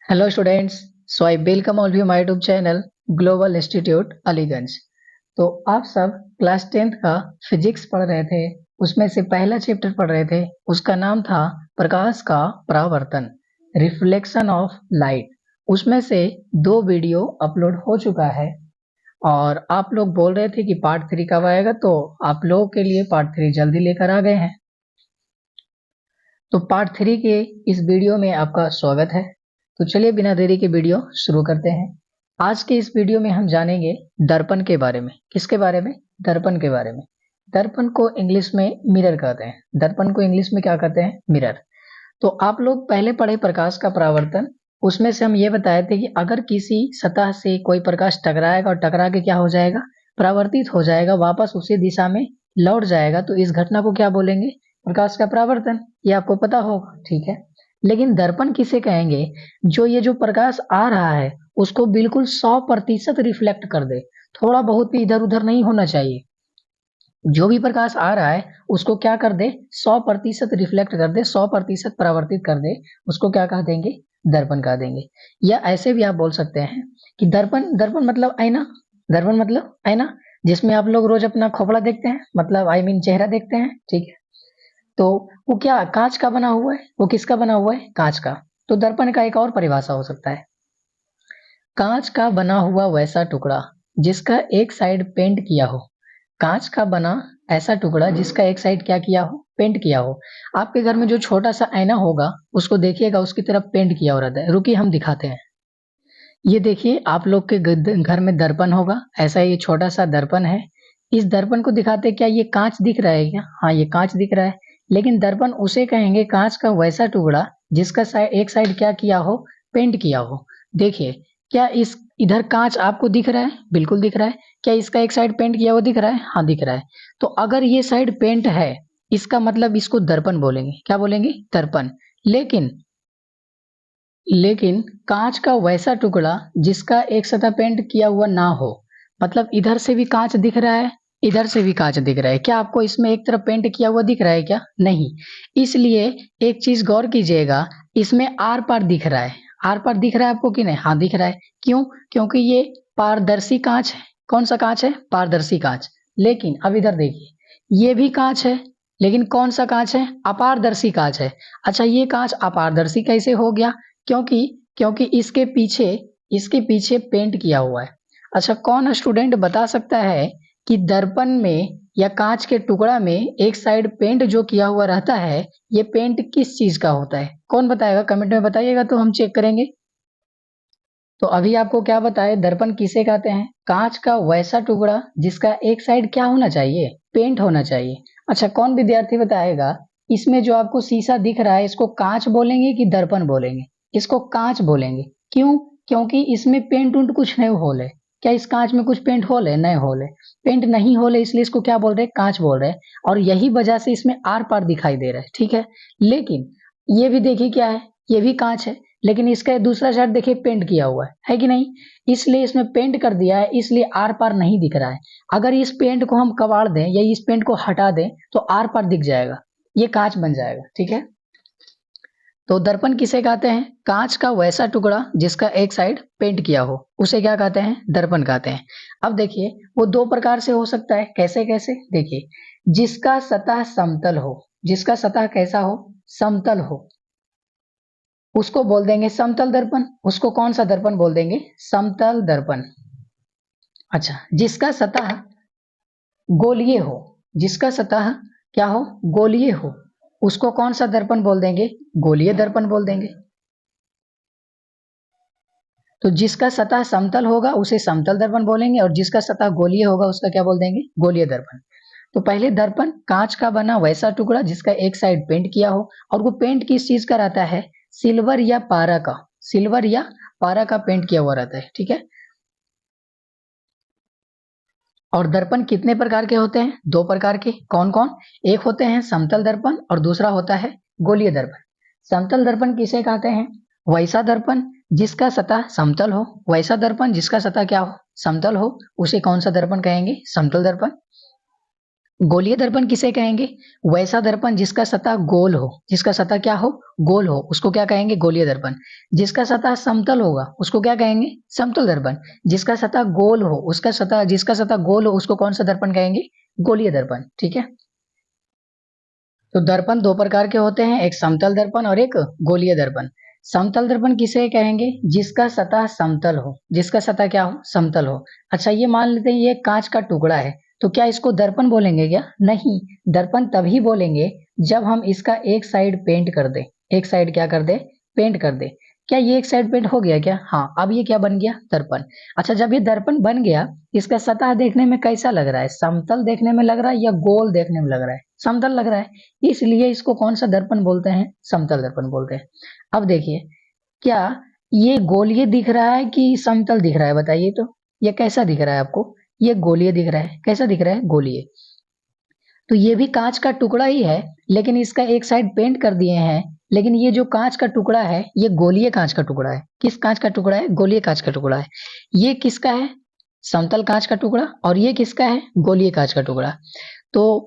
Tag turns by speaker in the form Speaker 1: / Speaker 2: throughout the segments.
Speaker 1: Hello students, so I welcome all of you my YouTube channel Global Institute Aliganj. तो आप सब class 10th का physics पढ़ रहे थे। उसमें से पहला चैप्टर पढ़ रहे थे, उसका नाम था प्रकाश का परावर्तन, रिफ्लेक्शन ऑफ लाइट। उसमें से 2 वीडियो अपलोड हो चुका है और आप लोग बोल रहे थे कि पार्ट 3 कब आएगा, तो आप लोगों के लिए पार्ट 3 जल्दी लेकर आ गए हैं। तो पार्ट 3 के इस वीडियो में आपका स्वागत है। तो चलिए बिना देरी के वीडियो शुरू करते हैं। आज के इस वीडियो में हम जानेंगे दर्पण के बारे में। किसके बारे में? दर्पण के बारे में। दर्पण को इंग्लिश में मिरर कहते हैं। दर्पण को इंग्लिश में क्या कहते हैं? मिरर। तो आप लोग पहले पढ़े प्रकाश का परावर्तन, उसमें से हम ये बताए थे कि अगर किसी सतह से कोई प्रकाश टकराएगा और टकरा के क्या हो जाएगा? परावर्तित हो जाएगा, वापस उसी दिशा में लौट जाएगा, तो इस घटना को क्या बोलेंगे? प्रकाश का परावर्तन। ये आपको पता होगा, ठीक है। लेकिन दर्पण किसे कहेंगे? जो प्रकाश आ रहा है उसको बिल्कुल 100% रिफ्लेक्ट कर दे, थोड़ा बहुत भी इधर उधर नहीं होना चाहिए। जो भी प्रकाश आ रहा है उसको क्या कर दे? 100% रिफ्लेक्ट कर दे, 100% परावर्तित कर दे, उसको क्या कह देंगे? दर्पण कह देंगे। या ऐसे भी आप बोल सकते हैं कि दर्पण दर्पण मतलब आईना। दर्पण मतलब आईना, जिसमें आप लोग रोज अपना खोपड़ा देखते हैं, मतलब आई मीन चेहरा देखते हैं, ठीक है। तो वो क्या कांच का बना हुआ है? वो किसका बना हुआ है? कांच का। तो दर्पण का एक और परिभाषा हो सकता है, कांच का बना हुआ वैसा टुकड़ा जिसका एक साइड पेंट किया हो। कांच का बना ऐसा टुकड़ा जिसका एक साइड क्या किया हो? पेंट किया हो। आपके घर में जो छोटा सा आईना होगा उसको देखिएगा, उसकी तरफ पेंट किया हो रहता है। रुकिए हम दिखाते हैं। ये देखिए आप लोग के घर में दर्पण होगा, ऐसा ये छोटा सा दर्पण है। इस दर्पण को दिखाते क्या ये कांच दिख रहा है क्या? हाँ, ये कांच दिख रहा है। लेकिन दर्पण उसे कहेंगे कांच का वैसा टुकड़ा जिसका एक साइड क्या किया हो? पेंट किया हो। देखिए, क्या इस इधर कांच आपको दिख रहा है? बिल्कुल दिख रहा है। क्या इसका एक साइड पेंट किया हुआ दिख रहा है? हाँ, दिख रहा है। तो अगर ये साइड पेंट है, इसका मतलब इसको दर्पण बोलेंगे। क्या बोलेंगे? दर्पण। लेकिन लेकिन कांच का वैसा टुकड़ा जिसका एक सतह पेंट किया हुआ ना हो, मतलब इधर से भी कांच दिख रहा है, इधर से भी कांच दिख रहा है, क्या आपको इसमें एक तरफ पेंट किया हुआ दिख रहा है क्या? नहीं। इसलिए एक चीज गौर कीजिएगा, इसमें आर पार दिख रहा है। आर पार दिख रहा है आपको कि नहीं? हाँ, दिख रहा है। क्यों? क्योंकि ये पारदर्शी कांच है। कौन सा कांच है? पारदर्शी कांच। लेकिन अब इधर देखिए, ये भी कांच है, लेकिन कौन सा कांच है? अपारदर्शी कांच है। अच्छा, ये कांच अपारदर्शी कैसे हो गया? क्योंकि क्योंकि इसके पीछे पेंट किया हुआ है। अच्छा, कौन स्टूडेंट बता सकता है कि दर्पण में या कांच के टुकड़ा में एक साइड पेंट जो किया हुआ रहता है, ये पेंट किस चीज का होता है? कौन बताएगा? कमेंट में बताइएगा तो हम चेक करेंगे। तो अभी आपको क्या बताए, दर्पण किसे कहते हैं? कांच का वैसा टुकड़ा जिसका एक साइड क्या होना चाहिए? पेंट होना चाहिए। अच्छा, कौन विद्यार्थी बताएगा, इसमें जो आपको शीशा दिख रहा है इसको कांच बोलेंगे कि दर्पण बोलेंगे? इसको कांच बोलेंगे। क्यों? क्योंकि इसमें पेंट उंट कुछ नहीं होल है। क्या इस कांच में कुछ पेंट होल है? नहीं होल है। पेंट नहीं होल है, इसलिए इसको क्या बोल रहे हैं? कांच बोल रहे हैं। और यही वजह से इसमें आर पार दिखाई दे रहा है, ठीक है। लेकिन ये भी देखिए क्या है, ये भी कांच है, लेकिन इसका दूसरा साइड देखिए पेंट किया हुआ है कि नहीं? इसलिए इसमें पेंट कर दिया है, इसलिए आर पार नहीं दिख रहा है। अगर इस पेंट को हम कबाड़ दें या इस पेंट को हटा दें तो आर पार दिख जाएगा, ये कांच बन जाएगा, ठीक है। तो दर्पण किसे कहते हैं? कांच का वैसा टुकड़ा जिसका एक साइड पेंट किया हो, उसे क्या कहते हैं? दर्पण कहते हैं। अब देखिए, वो 2 प्रकार से हो सकता है। कैसे कैसे? देखिए, जिसका सतह समतल हो, जिसका सतह कैसा हो? समतल हो, उसको बोल देंगे समतल दर्पण। उसको कौन सा दर्पण बोल देंगे? समतल दर्पण। अच्छा, जिसका सतह गोलीय हो, जिसका सतह क्या हो? गोलीय हो, उसको कौन सा दर्पण बोल देंगे? गोलीय दर्पण बोल देंगे। तो जिसका सतह समतल होगा उसे समतल दर्पण बोलेंगे, और जिसका सतह गोलीय होगा उसका क्या बोल देंगे? गोलीय दर्पण। तो पहले दर्पण, कांच का बना वैसा टुकड़ा जिसका एक साइड पेंट किया हो, और वो पेंट किस चीज का रहता है? सिल्वर या पारा का। सिल्वर या पारा का पेंट किया हुआ रहता है, ठीक है। और दर्पण कितने प्रकार के होते हैं? 2 प्रकार के। कौन कौन? एक होते हैं समतल दर्पण और दूसरा होता है गोलीय दर्पण। समतल दर्पण किसे कहते हैं? वैसा दर्पण जिसका सतह समतल हो, वैसा दर्पण जिसका सतह क्या हो? समतल हो, उसे कौन सा दर्पण कहेंगे? समतल दर्पण। गोलीय दर्पण किसे कहेंगे? वैसा दर्पण जिसका सतह गोल हो, जिसका सतह क्या हो? गोल हो, उसको क्या कहेंगे? गोलीय दर्पण। जिसका सतह समतल होगा, उसको क्या कहेंगे? समतल दर्पण। जिसका सतह गोल हो, जिसका सतह गोल हो, उसको कौन सा दर्पण कहेंगे? गोलीय दर्पण। ठीक है। तो दर्पण दो प्रकार के होते हैं, एक समतल दर्पण और एक गोलीय दर्पण। समतल दर्पण किसे कहेंगे? जिसका सतह समतल हो, जिसका सतह क्या हो? समतल हो। अच्छा, ये मान लेते हैं ये कांच का टुकड़ा है, तो क्या इसको दर्पण बोलेंगे क्या? नहीं, दर्पण तभी बोलेंगे जब हम इसका एक साइड पेंट कर दे। एक साइड क्या कर दे? पेंट कर दे। क्या ये एक साइड पेंट हो गया क्या? हाँ, अब ये क्या बन गया? दर्पण। अच्छा, जब ये दर्पण बन गया, इसका सतह देखने में कैसा लग रहा है? समतल देखने में लग रहा है या गोल देखने में लग रहा है? समतल लग रहा है, इसलिए इसको कौन सा दर्पण बोलते हैं? समतल दर्पण बोलते हैं। अब देखिए, क्या ये गोलीय दिख रहा है कि समतल दिख रहा है? बताइए तो, ये कैसा दिख रहा है आपको? ये गोलीय दिख रहा है। कैसा दिख रहा है? गोलीय। तो ये भी कांच का टुकड़ा ही है, लेकिन इसका एक साइड पेंट कर दिए हैं। लेकिन ये जो कांच का टुकड़ा है, ये गोलीय कांच का टुकड़ा है। किस कांच का टुकड़ा है? गोलीय कांच का टुकड़ा है। ये किसका है? समतल कांच का टुकड़ा। और ये किसका है? गोलीय कांच का टुकड़ा। तो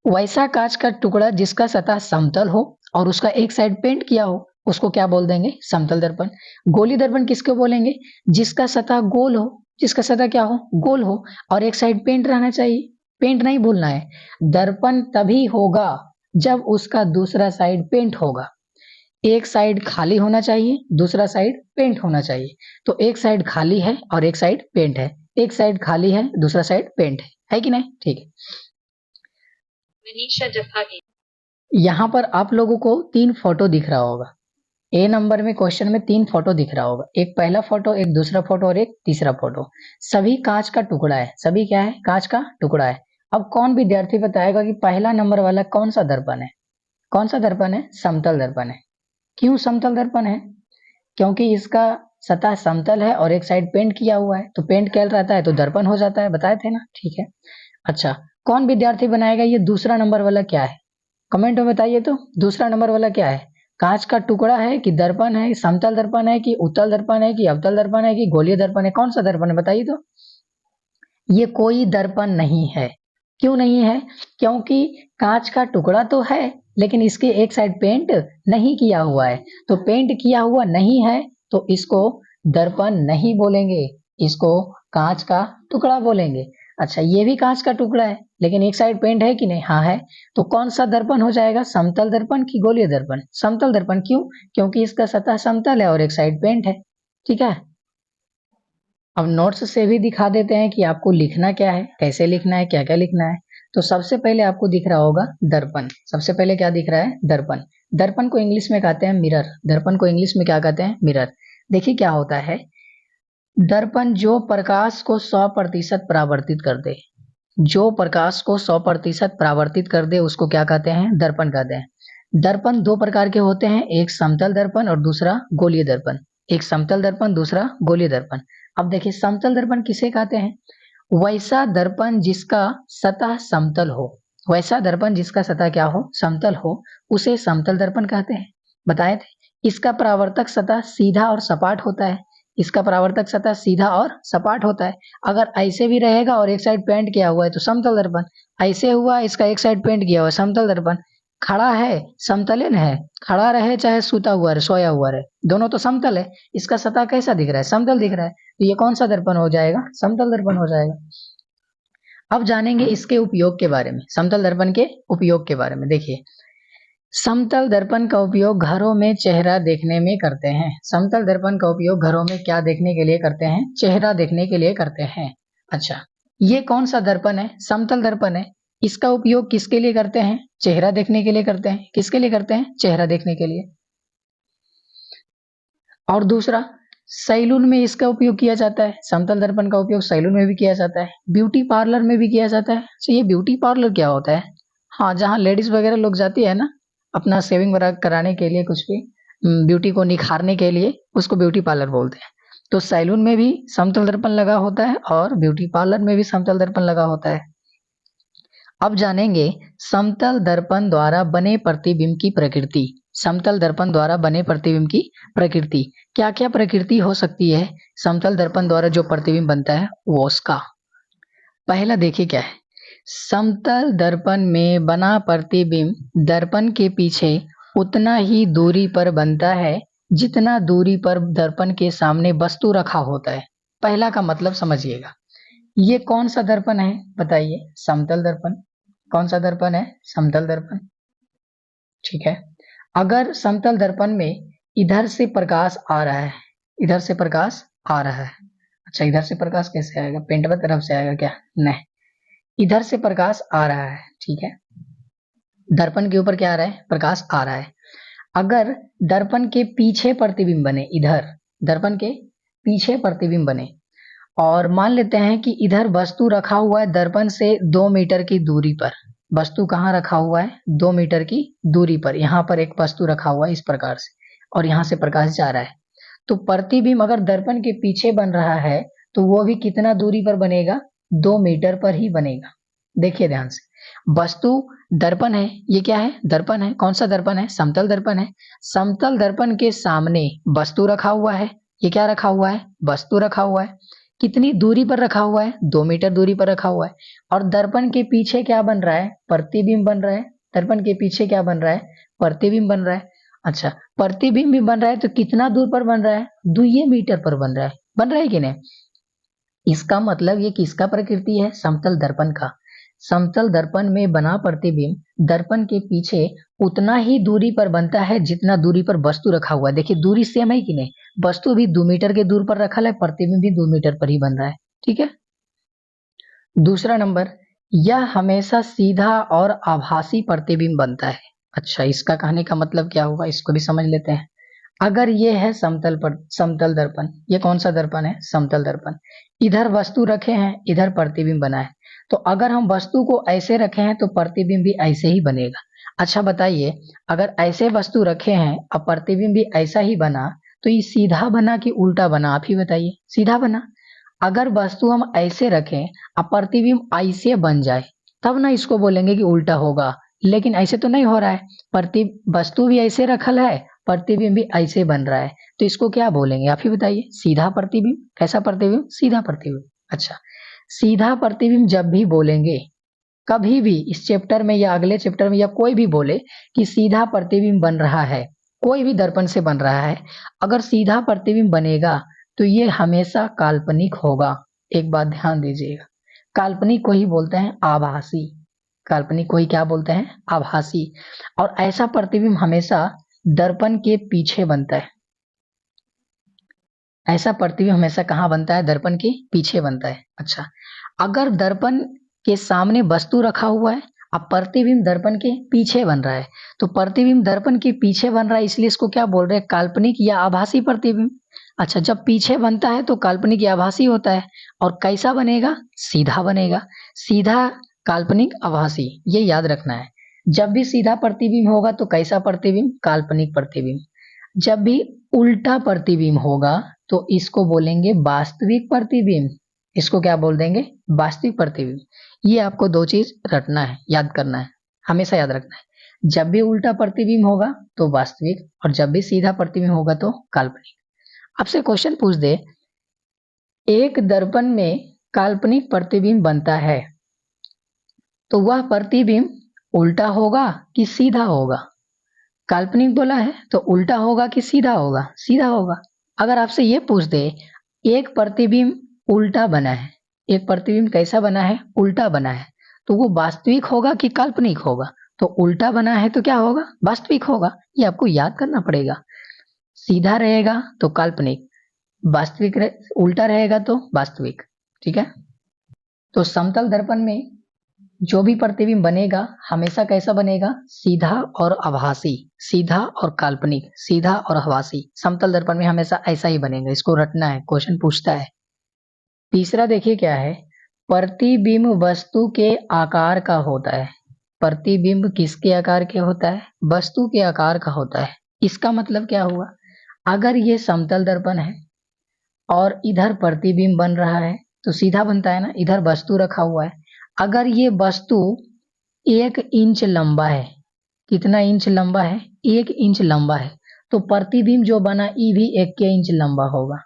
Speaker 1: वैसा कांच का टुकड़ा जिसका सतह समतल हो और उसका एक साइड पेंट किया हो, उसको क्या बोल देंगे? समतल दर्पण। गोलीय दर्पण किसको बोलेंगे? जिसका सतह गोल हो, जिसका सतह क्या हो? गोल हो, और एक साइड पेंट रहना चाहिए। पेंट नहीं भूलना है। दर्पण तभी होगा जब उसका दूसरा साइड पेंट होगा। एक साइड खाली होना चाहिए, दूसरा साइड पेंट होना चाहिए। तो एक साइड खाली है और एक साइड पेंट है। एक साइड खाली है, दूसरा साइड पेंट है कि नहीं? ठीक है। यहाँ पर आप लोगों को 3 फोटो दिख रहा होगा। ए नंबर में क्वेश्चन में 3 फोटो दिख रहा होगा। एक पहला फोटो, एक दूसरा फोटो और एक तीसरा फोटो। सभी कांच का टुकड़ा है। सभी क्या है? कांच का टुकड़ा है। अब कौन विद्यार्थी बताएगा कि पहला नंबर वाला कौन सा दर्पण है? कौन सा दर्पण है? समतल दर्पण है। क्यों समतल दर्पण है? क्योंकि इसका सतह समतल है और एक साइड पेंट किया हुआ है। तो पेंट कैल रहता है तो दर्पण हो जाता है, बताए थे ना? ठीक है। अच्छा, कौन विद्यार्थी बनाएगा ये दूसरा नंबर वाला क्या है? कमेंट में बताइए तो, दूसरा नंबर वाला क्या है? कांच का टुकड़ा है कि दर्पण है? समतल दर्पण है कि उत्तल दर्पण है कि अवतल दर्पण है कि गोलीय दर्पण है? कौन सा दर्पण है? बताइए तो। ये कोई दर्पण नहीं है। क्यों नहीं है? क्योंकि कांच का टुकड़ा तो है, लेकिन इसके एक साइड पेंट नहीं किया हुआ है। तो पेंट किया हुआ नहीं है, तो इसको दर्पण नहीं बोलेंगे, इसको कांच का टुकड़ा बोलेंगे। अच्छा, ये भी कांच का टुकड़ा है, लेकिन एक साइड पेंट है कि नहीं? हाँ है। तो कौन सा दर्पण हो जाएगा? समतल दर्पण कि गोलीय दर्पण? समतल दर्पण। क्यों? क्योंकि इसका सतह समतल है और एक साइड पेंट है। ठीक है। अब नोट्स से भी दिखा देते हैं कि आपको लिखना क्या है, कैसे लिखना है, क्या क्या लिखना है। तो सबसे पहले आपको दिख रहा होगा दर्पण। सबसे पहले क्या दिख रहा है? दर्पण। दर्पण को इंग्लिश में कहते हैं मिरर। दर्पण को इंग्लिश में क्या कहते हैं? मिरर। देखिए क्या होता है, दर्पण जो प्रकाश को 100% परावर्तित कर दे, जो प्रकाश को 100% परावर्तित कर दे, उसको क्या कहते हैं? दर्पण कहते हैं। दर्पण दो प्रकार के होते हैं, एक समतल दर्पण और दूसरा गोलीय दर्पण। एक समतल दर्पण, दूसरा गोलीय दर्पण। अब देखिए, समतल दर्पण किसे कहते हैं? वैसा दर्पण जिसका सतह समतल हो, वैसा दर्पण जिसका सतह क्या हो? समतल हो, उसे समतल दर्पण कहते हैं। बताए थे। इसका परावर्तक सतह सीधा और सपाट होता है। इसका परावर्तक सतह सीधा और सपाट होता है। अगर ऐसे भी रहेगा और एक साइड पेंट किया हुआ है तो समतल दर्पण। ऐसे हुआ, इसका एक साइड पेंट किया हुआ है, समतल दर्पण। खड़ा है, समतलन है। खड़ा रहे चाहे सूता हुआ रहे, सोया हुआ रहे, दोनों तो समतल है। इसका सतह कैसा दिख रहा है? समतल दिख रहा है। तो ये कौन सा दर्पण हो जाएगा? समतल दर्पण हो जाएगा। अब जानेंगे इसके उपयोग के बारे में, समतल दर्पण के उपयोग के बारे में। देखिए, समतल दर्पण का उपयोग घरों में चेहरा देखने में करते हैं। समतल दर्पण का उपयोग घरों में क्या देखने के लिए करते हैं? चेहरा देखने के लिए करते हैं। अच्छा, ये कौन सा दर्पण है? समतल दर्पण है। इसका उपयोग किसके लिए करते हैं? चेहरा देखने के लिए करते हैं। किसके लिए करते हैं? चेहरा देखने के लिए। और दूसरा, सैलून में इसका उपयोग किया जाता है। समतल दर्पण का उपयोग सैलून में भी किया जाता है, ब्यूटी पार्लर में भी किया जाता है। तो ये ब्यूटी पार्लर क्या होता है? हाँ, जहाँ लेडीज वगैरह लोग जाती है ना, अपना सेविंग वगैरह कराने के लिए, कुछ भी ब्यूटी को निखारने के लिए, उसको ब्यूटी पार्लर बोलते हैं। तो सैलून में भी समतल दर्पण लगा होता है और ब्यूटी पार्लर में भी समतल दर्पण लगा होता है। अब जानेंगे समतल दर्पण द्वारा बने प्रतिबिंब की प्रकृति। समतल दर्पण द्वारा बने प्रतिबिंब की प्रकृति। क्या क्या प्रकृति हो सकती है समतल दर्पण द्वारा जो प्रतिबिंब बनता है वो उसका? पहला देखिए क्या है, समतल दर्पण में बना प्रतिबिंब दर्पण के पीछे उतना ही दूरी पर बनता है जितना दूरी पर दर्पण के सामने वस्तु रखा होता है। पहला का मतलब समझिएगा। ये कौन सा दर्पण है बताइए? समतल दर्पण। कौन सा दर्पण है? समतल दर्पण। ठीक है। अगर समतल दर्पण में इधर से प्रकाश आ रहा है, इधर से प्रकाश आ रहा है। अच्छा, इधर से प्रकाश कैसे आएगा? पेंटवा तरफ से आएगा क्या? नहीं, इधर से प्रकाश आ रहा है। ठीक है, दर्पण के ऊपर क्या आ रहा है? प्रकाश आ रहा है। अगर दर्पण के पीछे प्रतिबिंब बने, इधर दर्पण के पीछे प्रतिबिंब बने, और मान लेते हैं कि इधर वस्तु रखा हुआ है दर्पण से 2 मीटर की दूरी पर। वस्तु कहाँ रखा हुआ है? 2 मीटर की दूरी पर। यहाँ पर एक वस्तु रखा हुआ है इस प्रकार से, और यहाँ से प्रकाश जा रहा है। तो प्रतिबिंब अगर दर्पण के पीछे बन रहा है तो वो भी कितना दूरी पर बनेगा? 2 मीटर पर ही बनेगा। देखिए ध्यान से, वस्तु दर्पण है, ये क्या है? दर्पण है। कौन सा दर्पण है? समतल दर्पण है। समतल दर्पण के सामने वस्तु रखा हुआ है। ये क्या रखा हुआ है? वस्तु रखा हुआ है। कितनी दूरी पर रखा हुआ है? 2 मीटर दूरी पर रखा हुआ है। और दर्पण के पीछे क्या बन रहा है? प्रतिबिंब बन रहा है। दर्पण के पीछे क्या बन रहा है? प्रतिबिंब बन रहा है। अच्छा, प्रतिबिंब भी बन रहा है तो कितना दूर पर बन रहा है? 2 मीटर पर बन रहा है। बन रहा है कि नहीं? इसका मतलब ये किसका प्रकृति है? समतल दर्पण का। समतल दर्पण में बना प्रतिबिंब दर्पण के पीछे उतना ही दूरी पर बनता है जितना दूरी पर वस्तु रखा हुआ है। देखिए दूरी सेम है कि नहीं? वस्तु भी 2 मीटर के दूर पर रखा है, प्रतिबिंब भी 2 मीटर पर ही बन रहा है। ठीक है। दूसरा नंबर, यह हमेशा सीधा और आभासी प्रतिबिंब बनता है। अच्छा, इसका कहने का मतलब क्या होगा? इसको भी समझ लेते हैं। अगर ये है समतल दर्पण, ये कौन सा दर्पण है? समतल दर्पण। इधर वस्तु रखे हैं, इधर प्रतिबिंब बना है। तो अगर हम वस्तु को ऐसे रखे हैं तो प्रतिबिंब भी ऐसे ही बनेगा। अच्छा बताइए, अगर ऐसे वस्तु रखे हैं और प्रतिबिंब भी ऐसा ही बना तो ये सीधा बना कि उल्टा बना? आप ही बताइए। सीधा बना। अगर वस्तु हम ऐसे रखें और प्रतिबिंब ऐसे बन जाए तब ना इसको बोलेंगे कि उल्टा होगा, लेकिन ऐसे तो नहीं हो रहा है। प्रति वस्तु भी ऐसे रखल है, प्रतिबिंब भी ऐसे बन रहा है, तो इसको क्या बोलेंगे? आप ही बताइए। सीधा प्रतिबिंब। कैसा प्रतिबिंब? सीधा प्रतिबिंब। अच्छा, सीधा प्रतिबिंब जब भी बोलेंगे, कभी भी इस चैप्टर में या अगले चैप्टर में या कोई भी बोले कि सीधा प्रतिबिंब बन रहा है, कोई भी दर्पण से बन रहा है, अगर सीधा प्रतिबिंब बनेगा तो ये हमेशा काल्पनिक होगा। एक बात ध्यान दीजिएगा, काल्पनिक को ही बोलते हैं आभासी। काल्पनिक को ही क्या बोलते हैं? आभासी। और ऐसा प्रतिबिंब हमेशा दर्पण के पीछे बनता है। ऐसा प्रतिबिंब हमेशा कहाँ बनता है? दर्पण के पीछे बनता है। अच्छा, अगर दर्पण के सामने वस्तु रखा हुआ है, अब प्रतिबिंब दर्पण के पीछे बन रहा है, तो प्रतिबिंब दर्पण के पीछे बन रहा है, इसलिए इसको क्या बोल रहे हैं? काल्पनिक या आभासी प्रतिबिंब। अच्छा, जब पीछे बनता है तो काल्पनिक या आभासी होता है। और कैसा बनेगा? सीधा बनेगा। सीधा, काल्पनिक, आभासी, ये याद रखना है। जब भी सीधा प्रतिबिंब होगा तो कैसा प्रतिबिंब? काल्पनिक प्रतिबिंब। जब भी उल्टा प्रतिबिंब होगा तो इसको बोलेंगे वास्तविक प्रतिबिंब। इसको क्या बोल देंगे? वास्तविक प्रतिबिंब। ये आपको 2 चीज रटना है, याद करना है, हमेशा याद रखना है। जब भी उल्टा प्रतिबिंब होगा तो वास्तविक, और जब भी सीधा प्रतिबिंब होगा तो काल्पनिक। आपसे क्वेश्चन पूछ दे, एक दर्पण में काल्पनिक प्रतिबिंब बनता है तो वह प्रतिबिंब उल्टा होगा कि सीधा होगा? काल्पनिक बोला है तो उल्टा होगा कि सीधा होगा? सीधा होगा। अगर आपसे ये पूछ दे, एक प्रतिबिंब उल्टा बना है, एक प्रतिबिंब कैसा बना है? उल्टा बना है, तो वो वास्तविक होगा कि काल्पनिक होगा? तो उल्टा बना है तो क्या होगा? वास्तविक होगा। ये आपको याद करना पड़ेगा। सीधा रहेगा तो काल्पनिक, उल्टा रहेगा तो वास्तविक। ठीक है। तो समतल दर्पण में जो भी प्रतिबिंब बनेगा हमेशा कैसा बनेगा? सीधा और आभासी, सीधा और काल्पनिक, सीधा और आभासी। समतल दर्पण में हमेशा ऐसा ही बनेगा। इसको रटना है, क्वेश्चन पूछता है। तीसरा देखिए क्या है, प्रतिबिंब वस्तु के आकार का होता है। प्रतिबिंब किसके आकार के होता है? वस्तु के आकार का होता है। इसका मतलब क्या हुआ? अगर ये समतल दर्पण है और इधर प्रतिबिंब बन रहा है तो सीधा बनता है ना, इधर वस्तु रखा हुआ है। अगर ये वस्तु 1 इंच लंबा है, कितना इंच लंबा है? 1 इंच लंबा है, तो प्रतिबिंब जो बना ये भी 1 इंच लंबा होगा।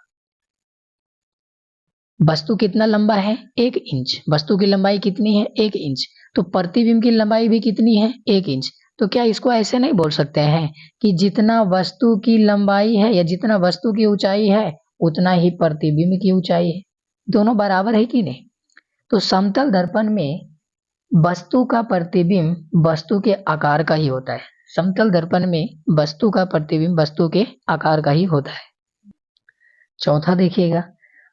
Speaker 1: वस्तु कितना लंबा है 1 इंच, वस्तु की लंबाई कितनी है 1 इंच, तो प्रतिबिंब की लंबाई भी कितनी है 1 इंच। तो क्या इसको ऐसे नहीं बोल सकते हैं कि जितना वस्तु की लंबाई है या जितना वस्तु की ऊंचाई है उतना ही प्रतिबिंब की ऊंचाई है, दोनों बराबर है कि नहीं। तो समतल दर्पण में वस्तु का प्रतिबिंब वस्तु के आकार का ही होता है, समतल दर्पण में वस्तु का प्रतिबिंब वस्तु के आकार का ही होता है। चौथा देखिएगा,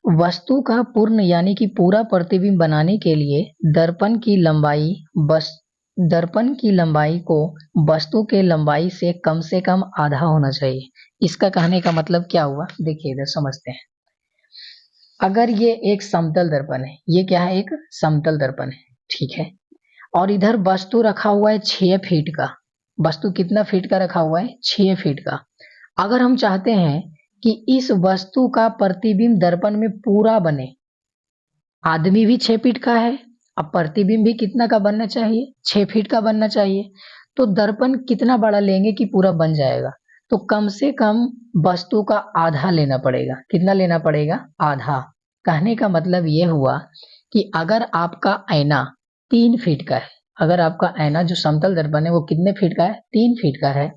Speaker 1: वस्तु का पूर्ण यानी कि पूरा प्रतिबिंब बनाने के लिए दर्पण की लंबाई को वस्तु के लंबाई से कम आधा होना चाहिए। इसका कहने का मतलब क्या हुआ, देखिए इधर समझते हैं। अगर ये एक समतल दर्पण है, ये क्या है एक समतल दर्पण है, ठीक है, और इधर वस्तु रखा हुआ है 6 फीट का, वस्तु कितना फीट का रखा हुआ है 6 फीट का। अगर हम चाहते हैं कि इस वस्तु का प्रतिबिंब दर्पण में पूरा बने, आदमी भी 6 फीट का है, अब प्रतिबिंब भी कितना का बनना चाहिए 6 फीट का बनना चाहिए, तो दर्पण कितना बड़ा लेंगे कि पूरा बन जाएगा, तो कम से कम वस्तु का आधा लेना पड़ेगा। कितना लेना पड़ेगा आधा। कहने का मतलब ये हुआ कि अगर आपका आईना 3 फीट का है, अगर आपका आईना जो समतल दर्पण है वो कितने फीट का है 3 फीट का है,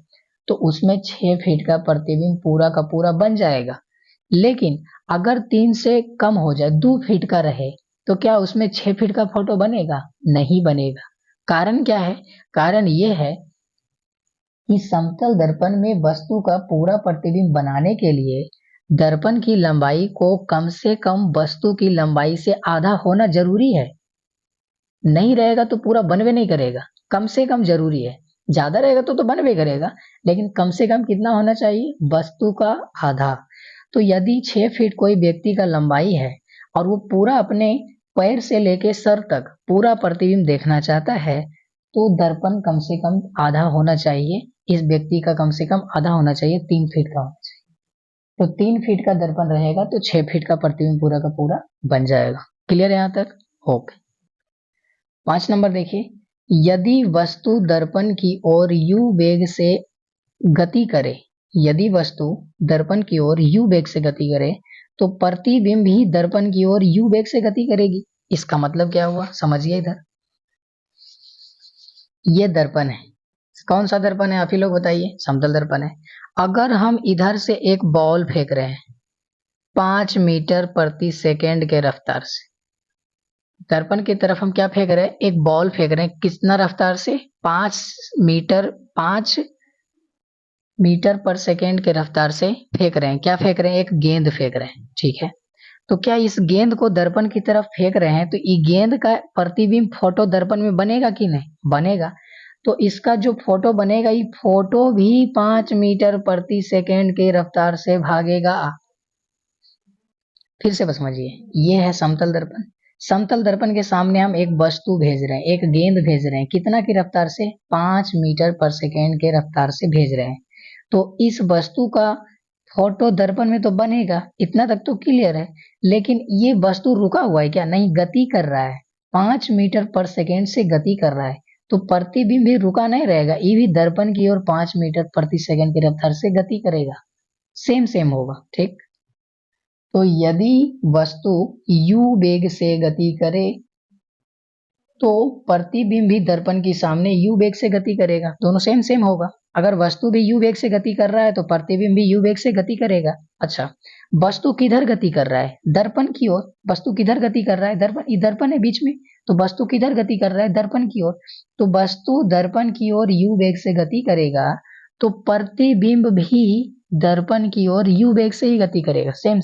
Speaker 1: तो उसमें 6 फीट का प्रतिबिंब पूरा का पूरा बन जाएगा। लेकिन अगर 3 से कम हो जाए 2 फीट का रहे तो क्या उसमें 6 फीट का फोटो बनेगा, नहीं बनेगा। कारण क्या है, कारण ये है कि समतल दर्पण में वस्तु का पूरा प्रतिबिंब बनाने के लिए दर्पण की लंबाई को कम से कम वस्तु की लंबाई से आधा होना जरूरी है। नहीं रहेगा तो पूरा बनवे नहीं करेगा, कम से कम जरूरी है। ज्यादा रहेगा तो बनवे करेगा, लेकिन कम से कम कितना होना चाहिए वस्तु का आधा। तो यदि 6 फीट कोई व्यक्ति का लंबाई है और वो पूरा अपने पैर से लेके सर तक पूरा प्रतिबिंब देखना चाहता है, तो दर्पण कम से कम आधा होना चाहिए, इस व्यक्ति का कम से कम आधा होना चाहिए, 3 फीट का होना चाहिए। तो 3 फीट का दर्पण रहेगा तो 6 फीट का प्रतिबिंब पूरा का पूरा बन जाएगा। क्लियर है यहाँ तक, ओके। 5 नंबर देखिए, यदि वस्तु दर्पण की ओर u वेग से गति करे, यदि वस्तु दर्पण की ओर u वेग से गति करे तो प्रतिबिंब भी दर्पण की ओर u वेग से गति करेगी। इसका मतलब क्या हुआ समझिए, इधर ये दर्पण है, कौन सा दर्पण है आप ही लोग बताइए, समतल दर्पण है। अगर हम इधर से एक बॉल फेंक रहे हैं 5 मीटर प्रति सेकेंड के रफ्तार से, दर्पण की तरफ हम क्या फेंक रहे हैं, एक बॉल फेंक रहे हैं, कितना रफ्तार से 5 मीटर पर सेकेंड के रफ्तार से फेंक रहे हैं। क्या फेंक रहे हैं, एक गेंद फेंक रहे हैं, ठीक है। तो क्या इस गेंद को दर्पण की तरफ फेंक रहे हैं तो ये गेंद का प्रतिबिंब फोटो दर्पण में बनेगा कि नहीं, बनेगा। तो इसका जो फोटो बनेगा ये फोटो भी 5 मीटर प्रति सेकेंड के रफ्तार से भागेगा। फिर से बस समझिए, ये है समतल दर्पण। समतल दर्पण के सामने हम एक वस्तु भेज रहे हैं, एक गेंद भेज रहे हैं, कितना की रफ्तार से 5 मीटर पर सेकेंड के रफ्तार से भेज रहे हैं। तो इस वस्तु का फोटो दर्पण में तो बनेगा, इतना तक तो क्लियर है। लेकिन ये वस्तु रुका हुआ है क्या, नहीं, गति कर रहा है, 5 मीटर पर सेकेंड से गति कर रहा है, तो प्रतिबिंब भी रुका नहीं रहेगा, ये भी दर्पण की ओर 5 मीटर प्रति सेकेंड की रफ्तार से गति करेगा, सेम होगा, ठीक। तो यदि वस्तु u वेग से गति करे तो प्रतिबिंब भी दर्पण के सामने u वेग से गति करेगा, दोनों सेम होगा। अगर वस्तु भी u वेग से गति कर रहा है तो प्रतिबिंब भी u वेग से गति करेगा। अच्छा, वस्तु किधर गति कर रहा है, दर्पण की ओर। वस्तु किधर गति कर रहा है, दर्पण है बीच में, तो वस्तु किधर गति कर रहा है, दर्पण की ओर। तो वस्तु दर्पण की ओर u वेग से गति करेगा तो प्रतिबिंब भी दर्पण की ओर u वेग से ही गति करेगा, सेम।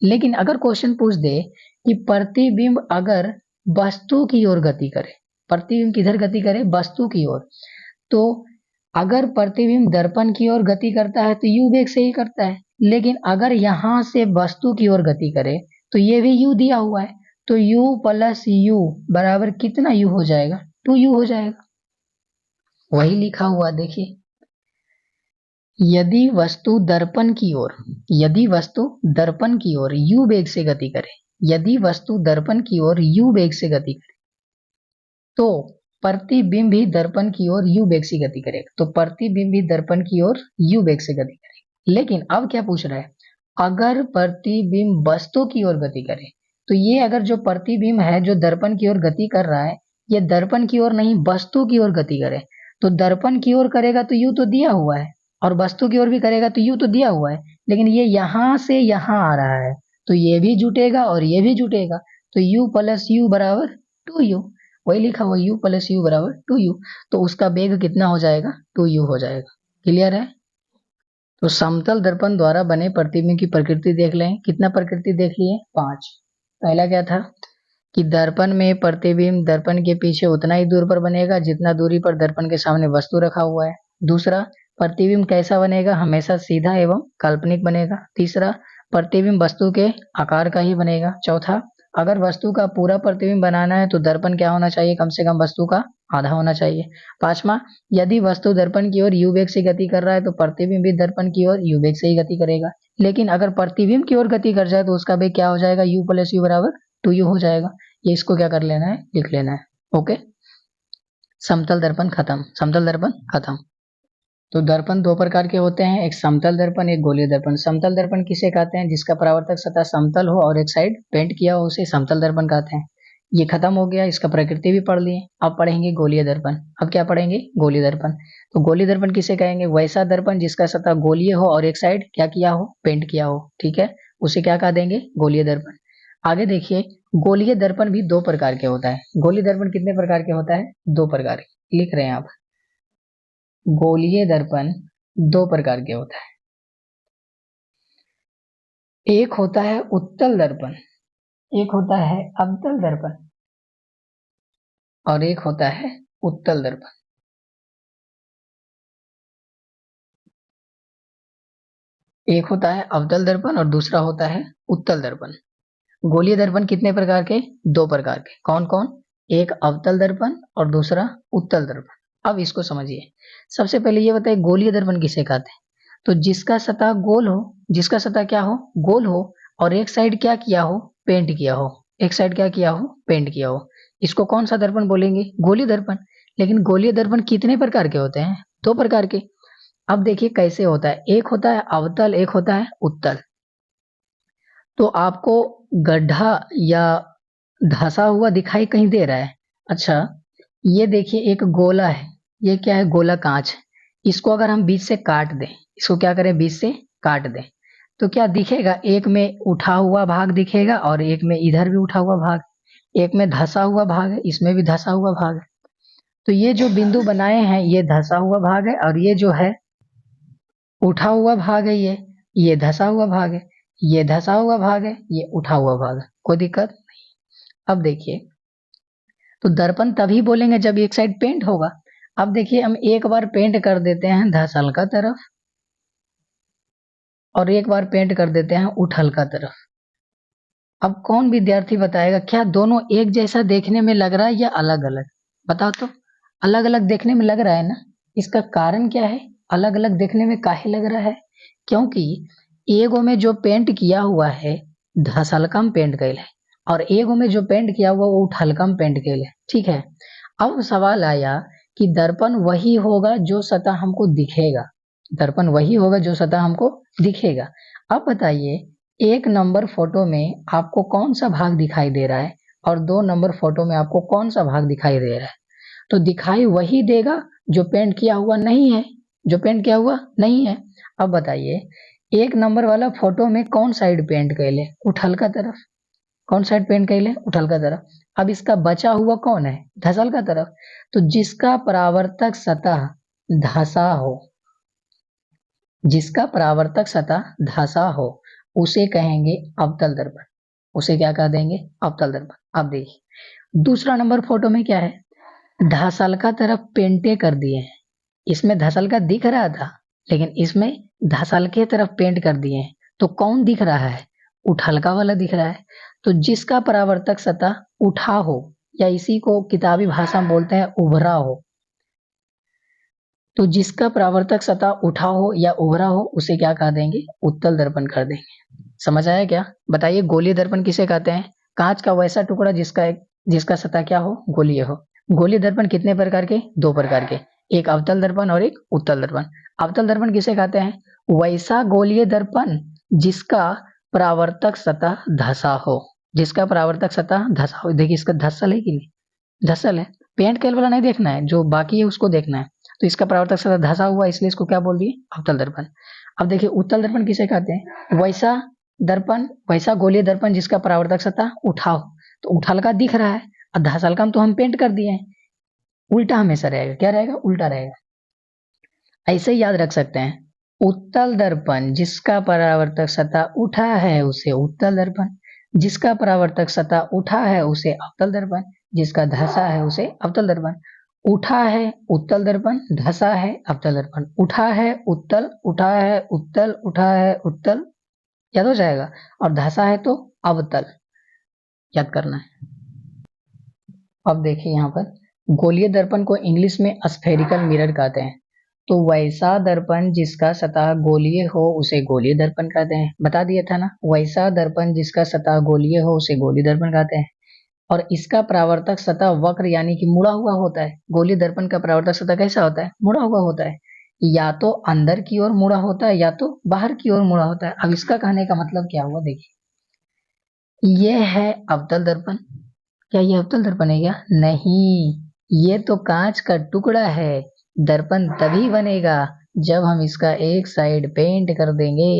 Speaker 1: लेकिन अगर क्वेश्चन पूछ दे कि प्रतिबिंब अगर वस्तु की ओर गति करे, प्रतिबिंब किधर गति करे, वस्तु की ओर, तो अगर प्रतिबिंब दर्पण की ओर गति करता है तो u वेग से ही करता है। लेकिन अगर यहां से वस्तु की ओर गति करे तो ये भी u दिया हुआ है, तो u प्लस u बराबर कितना u हो जाएगा, 2u हो जाएगा। वही लिखा हुआ देखिए, यदि वस्तु दर्पण की ओर u वेग से गति करे, यदि वस्तु दर्पण की ओर u वेग से गति करे तो प्रतिबिंब भी दर्पण की ओर u वेग से गति करेगा, तो प्रतिबिंब भी दर्पण की ओर u वेग से गति करेगा। लेकिन अब क्या पूछ रहा है, अगर प्रतिबिंब वस्तु की ओर गति करे, तो ये अगर जो प्रतिबिंब है जो दर्पण की ओर गति कर रहा है, ये दर्पण की ओर नहीं वस्तु की ओर गति करे, तो दर्पण की ओर करेगा तो यू तो दिया हुआ है, और वस्तु की ओर भी करेगा तो यू तो दिया हुआ है, लेकिन ये यहाँ से यहाँ आ रहा है, तो ये भी जुटेगा और ये भी जुटेगा, तो u प्लस यू बराबर 2u, वही लिखा हुआ u प्लस यू बराबर 2u, तो उसका वेग कितना हो जाएगा 2u हो जाएगा। क्लियर है? तो समतल दर्पण द्वारा बने प्रतिबिंब की प्रकृति देख लें। कितना प्रकृति देख लिए? 5। पहला क्या था कि दर्पण में प्रतिबिंब दर्पण के पीछे उतना ही दूर पर बनेगा जितना दूरी पर दर्पण के सामने वस्तु रखा हुआ है। दूसरा, प्रतिबिंब कैसा बनेगा? हमेशा सीधा एवं काल्पनिक बनेगा। तीसरा, प्रतिबिंब वस्तु के आकार का ही बनेगा। चौथा, अगर वस्तु का पूरा प्रतिबिंब बनाना है तो दर्पण क्या होना चाहिए? कम से कम वस्तु का आधा होना चाहिए। पांचवा, यदि वस्तु दर्पण की ओर यू वेग से गति कर रहा है तो प्रतिबिंब भी दर्पण की ओर यू वेग से ही गति करेगा, लेकिन अगर प्रतिबिंब की ओर गति कर जाए तो उसका वेग क्या हो जाएगा? u प्लस यू बराबर 2u हो जाएगा। ये इसको क्या कर लेना है? लिख लेना है। ओके, समतल दर्पण खत्म। समतल दर्पण खत्म। तो दर्पण दो प्रकार के होते हैं, एक समतल दर्पण, एक गोलीय दर्पण। समतल दर्पण किसे कहते हैं? जिसका परावर्तक सतह समतल हो और एक साइड पेंट किया हो उसे समतल दर्पण कहते हैं। ये खत्म हो गया, इसका प्रकृति भी पढ़ लिए। अब पढ़ेंगे गोलीय दर्पण। अब क्या पढ़ेंगे? गोलीय दर्पण। तो गोलीय दर्पण किसे कहेंगे? वैसा दर्पण जिसका सतह गोलीय हो और एक साइड क्या किया हो? पेंट किया हो। ठीक है, उसे क्या कह देंगे? गोलीय दर्पण। आगे देखिए, गोलीय दर्पण भी दो प्रकार के होता है। गोलीय दर्पण कितने प्रकार के होता है? दो प्रकार के। लिख रहे हैं आप, गोलीय दर्पण दो प्रकार के होता है। एक होता है उत्तल दर्पण, एक होता है अवतल दर्पण, और एक होता है उत्तल दर्पण। एक होता है अवतल दर्पण और दूसरा होता है उत्तल दर्पण। गोलीय दर्पण कितने प्रकार के? दो प्रकार के। कौन कौन? एक अवतल दर्पण और दूसरा उत्तल दर्पण। अब इसको समझिए। सबसे पहले ये बताइए, गोलीय दर्पण किसे कहते हैं? तो जिसका सतह गोल हो, जिसका सतह क्या हो? गोल हो, और एक साइड क्या किया हो? पेंट किया हो। एक साइड क्या किया हो? पेंट किया हो। इसको कौन सा दर्पण बोलेंगे? गोलीय दर्पण। लेकिन गोलीय दर्पण कितने प्रकार के होते हैं? दो प्रकार के। अब देखिए कैसे होता है। एक होता है अवतल, एक होता है उत्तल। तो आपको गड्ढा या धंसा हुआ दिखाई कहीं दे रहा है? अच्छा, ये देखिए एक गोला है। ये क्या है? गोला कांच। इसको अगर हम बीच से काट दें, इसको क्या करें? बीच से काट दें, तो क्या दिखेगा? एक में उठा हुआ भाग दिखेगा और एक में इधर भी उठा हुआ भाग, एक में धंसा हुआ भाग है, इसमें भी धंसा हुआ भाग है। तो ये जो बिंदु बनाए हैं ये धंसा हुआ भाग है, और ये जो है उठा हुआ भाग है, ये धंसा हुआ भाग है, ये धंसा हुआ भाग है, ये उठा हुआ भाग है। कोई दिक्कत नहीं। अब देखिए, तो दर्पण तभी बोलेंगे जब एक साइड पेंट होगा। अब देखिए, हम एक बार पेंट कर देते हैं धंसल का तरफ और एक बार पेंट कर देते हैं उठल का तरफ। अब कौन विद्यार्थी बताएगा क्या दोनों एक जैसा देखने में लग रहा है या अलग अलग? बताओ तो। अलग अलग देखने में लग रहा है ना? इसका कारण क्या है? अलग अलग देखने में काहे लग रहा है? क्योंकि एगो में जो पेंट किया हुआ है धसलकम पेंट कैल है, और एगो में जो पेंट किया हुआ वो उठलकम पेंट कैल है। ठीक है, अब सवाल आया कि दर्पण वही होगा जो सतह हमको दिखेगा। दर्पण वही होगा जो सतह हमको दिखेगा। अब बताइए, एक नंबर फोटो में आपको कौन सा भाग दिखाई दे रहा है और 2 नंबर फोटो में आपको कौन सा भाग दिखाई दे रहा है? तो दिखाई वही देगा जो पेंट किया हुआ नहीं है, जो पेंट किया हुआ नहीं है। अब बताइए, एक नंबर वाला फोटो में कौन साइड पेंट कैले? उठल का तरफ। कौन साइड पेंट कैले? उठल का तरफ। अब इसका बचा हुआ कौन है? धसल का तरफ। तो जिसका परावर्तक सतह धसा हो, जिसका परावर्तक सतह धसा हो उसे कहेंगे अवतल दर्पण। उसे क्या कह देंगे? अवतल दर्पण। अब देखिए, दूसरा नंबर फोटो में क्या है? धसल का तरफ पेंटे कर दिए हैं। इसमें धसल का दिख रहा था, लेकिन इसमें धसल के तरफ पेंट कर दिए हैं। तो कौन दिख रहा है? उठलका वाला दिख रहा है। तो जिसका परावर्तक सतह उठा हो, या इसी को किताबी भाषा में बोलते हैं उभरा हो, तो जिसका परावर्तक सतह उठा हो या उभरा हो उसे क्या कह देंगे? उत्तल दर्पण कर देंगे। समझ आया क्या? बताइए, गोलीय दर्पण किसे कहते हैं? कांच का वैसा टुकड़ा जिसका सतह क्या हो? गोलीय हो। गोलीय दर्पण कितने प्रकार के? दो प्रकार के, एक अवतल दर्पण और एक उत्तल दर्पण। अवतल दर्पण किसे कहते हैं? वैसा गोलीय दर्पण जिसका परावर्तक सतह धसा हो, जिसका परावर्तक सतह धसा हो, देखिए इसका धसल है कि नहीं, धसल है, पेंट कैल वाला नहीं देखना है, जो बाकी है उसको देखना है। तो इसका परावर्तक सतह धसा हुआ, इसलिए इसको क्या बोल दिए, अवतल दर्पण। अब देखिए उत्तल दर्पण किसे कहते हैं, वैसा दर्पण, वैसा गोलीय दर्पण जिसका परावर्तक सतह उठा हो, तो उठल का दिख रहा है और धसल का तो हम पेंट कर दिए हैं, उल्टा हमेशा रहेगा, क्या रहेगा, उल्टा रहेगा। ऐसे ही याद रख सकते हैं, उत्तल दर्पण जिसका परावर्तक सतह उठा है उसे उत्तल दर्पण, जिसका परावर्तक सतह उठा है उसे अवतल दर्पण, जिसका धसा है उसे अवतल दर्पण। उठा है उत्तल दर्पण, धसा है अवतल दर्पण, उठा है उत्तल, उठा है उत्तल, उठा है उत्तल, याद हो जाएगा, और धसा है तो अवतल, याद करना है। अब देखिए यहाँ पर गोलीय दर्पण को इंग्लिश में स्फेरिकल मिरर कहते हैं। तो वैसा दर्पण जिसका सतह गोलीय हो उसे गोलीय दर्पण कहते हैं, बता दिया था ना, वैसा दर्पण जिसका सतह गोलीय हो उसे गोलीय दर्पण कहते हैं। और इसका परावर्तक सतह वक्र यानी कि मुड़ा हुआ होता है। गोलीय दर्पण का परावर्तक सतह कैसा होता है, मुड़ा हुआ होता है, या तो अंदर की ओर मुड़ा होता है या तो बाहर की ओर मुड़ा होता है। अब इसका कहने का मतलब क्या हुआ, देखिए ये है अवतल दर्पण, क्या ये अवतल दर्पण है क्या, नहीं, ये तो कांच का टुकड़ा है। दर्पण तभी बनेगा जब हम इसका एक साइड पेंट कर देंगे,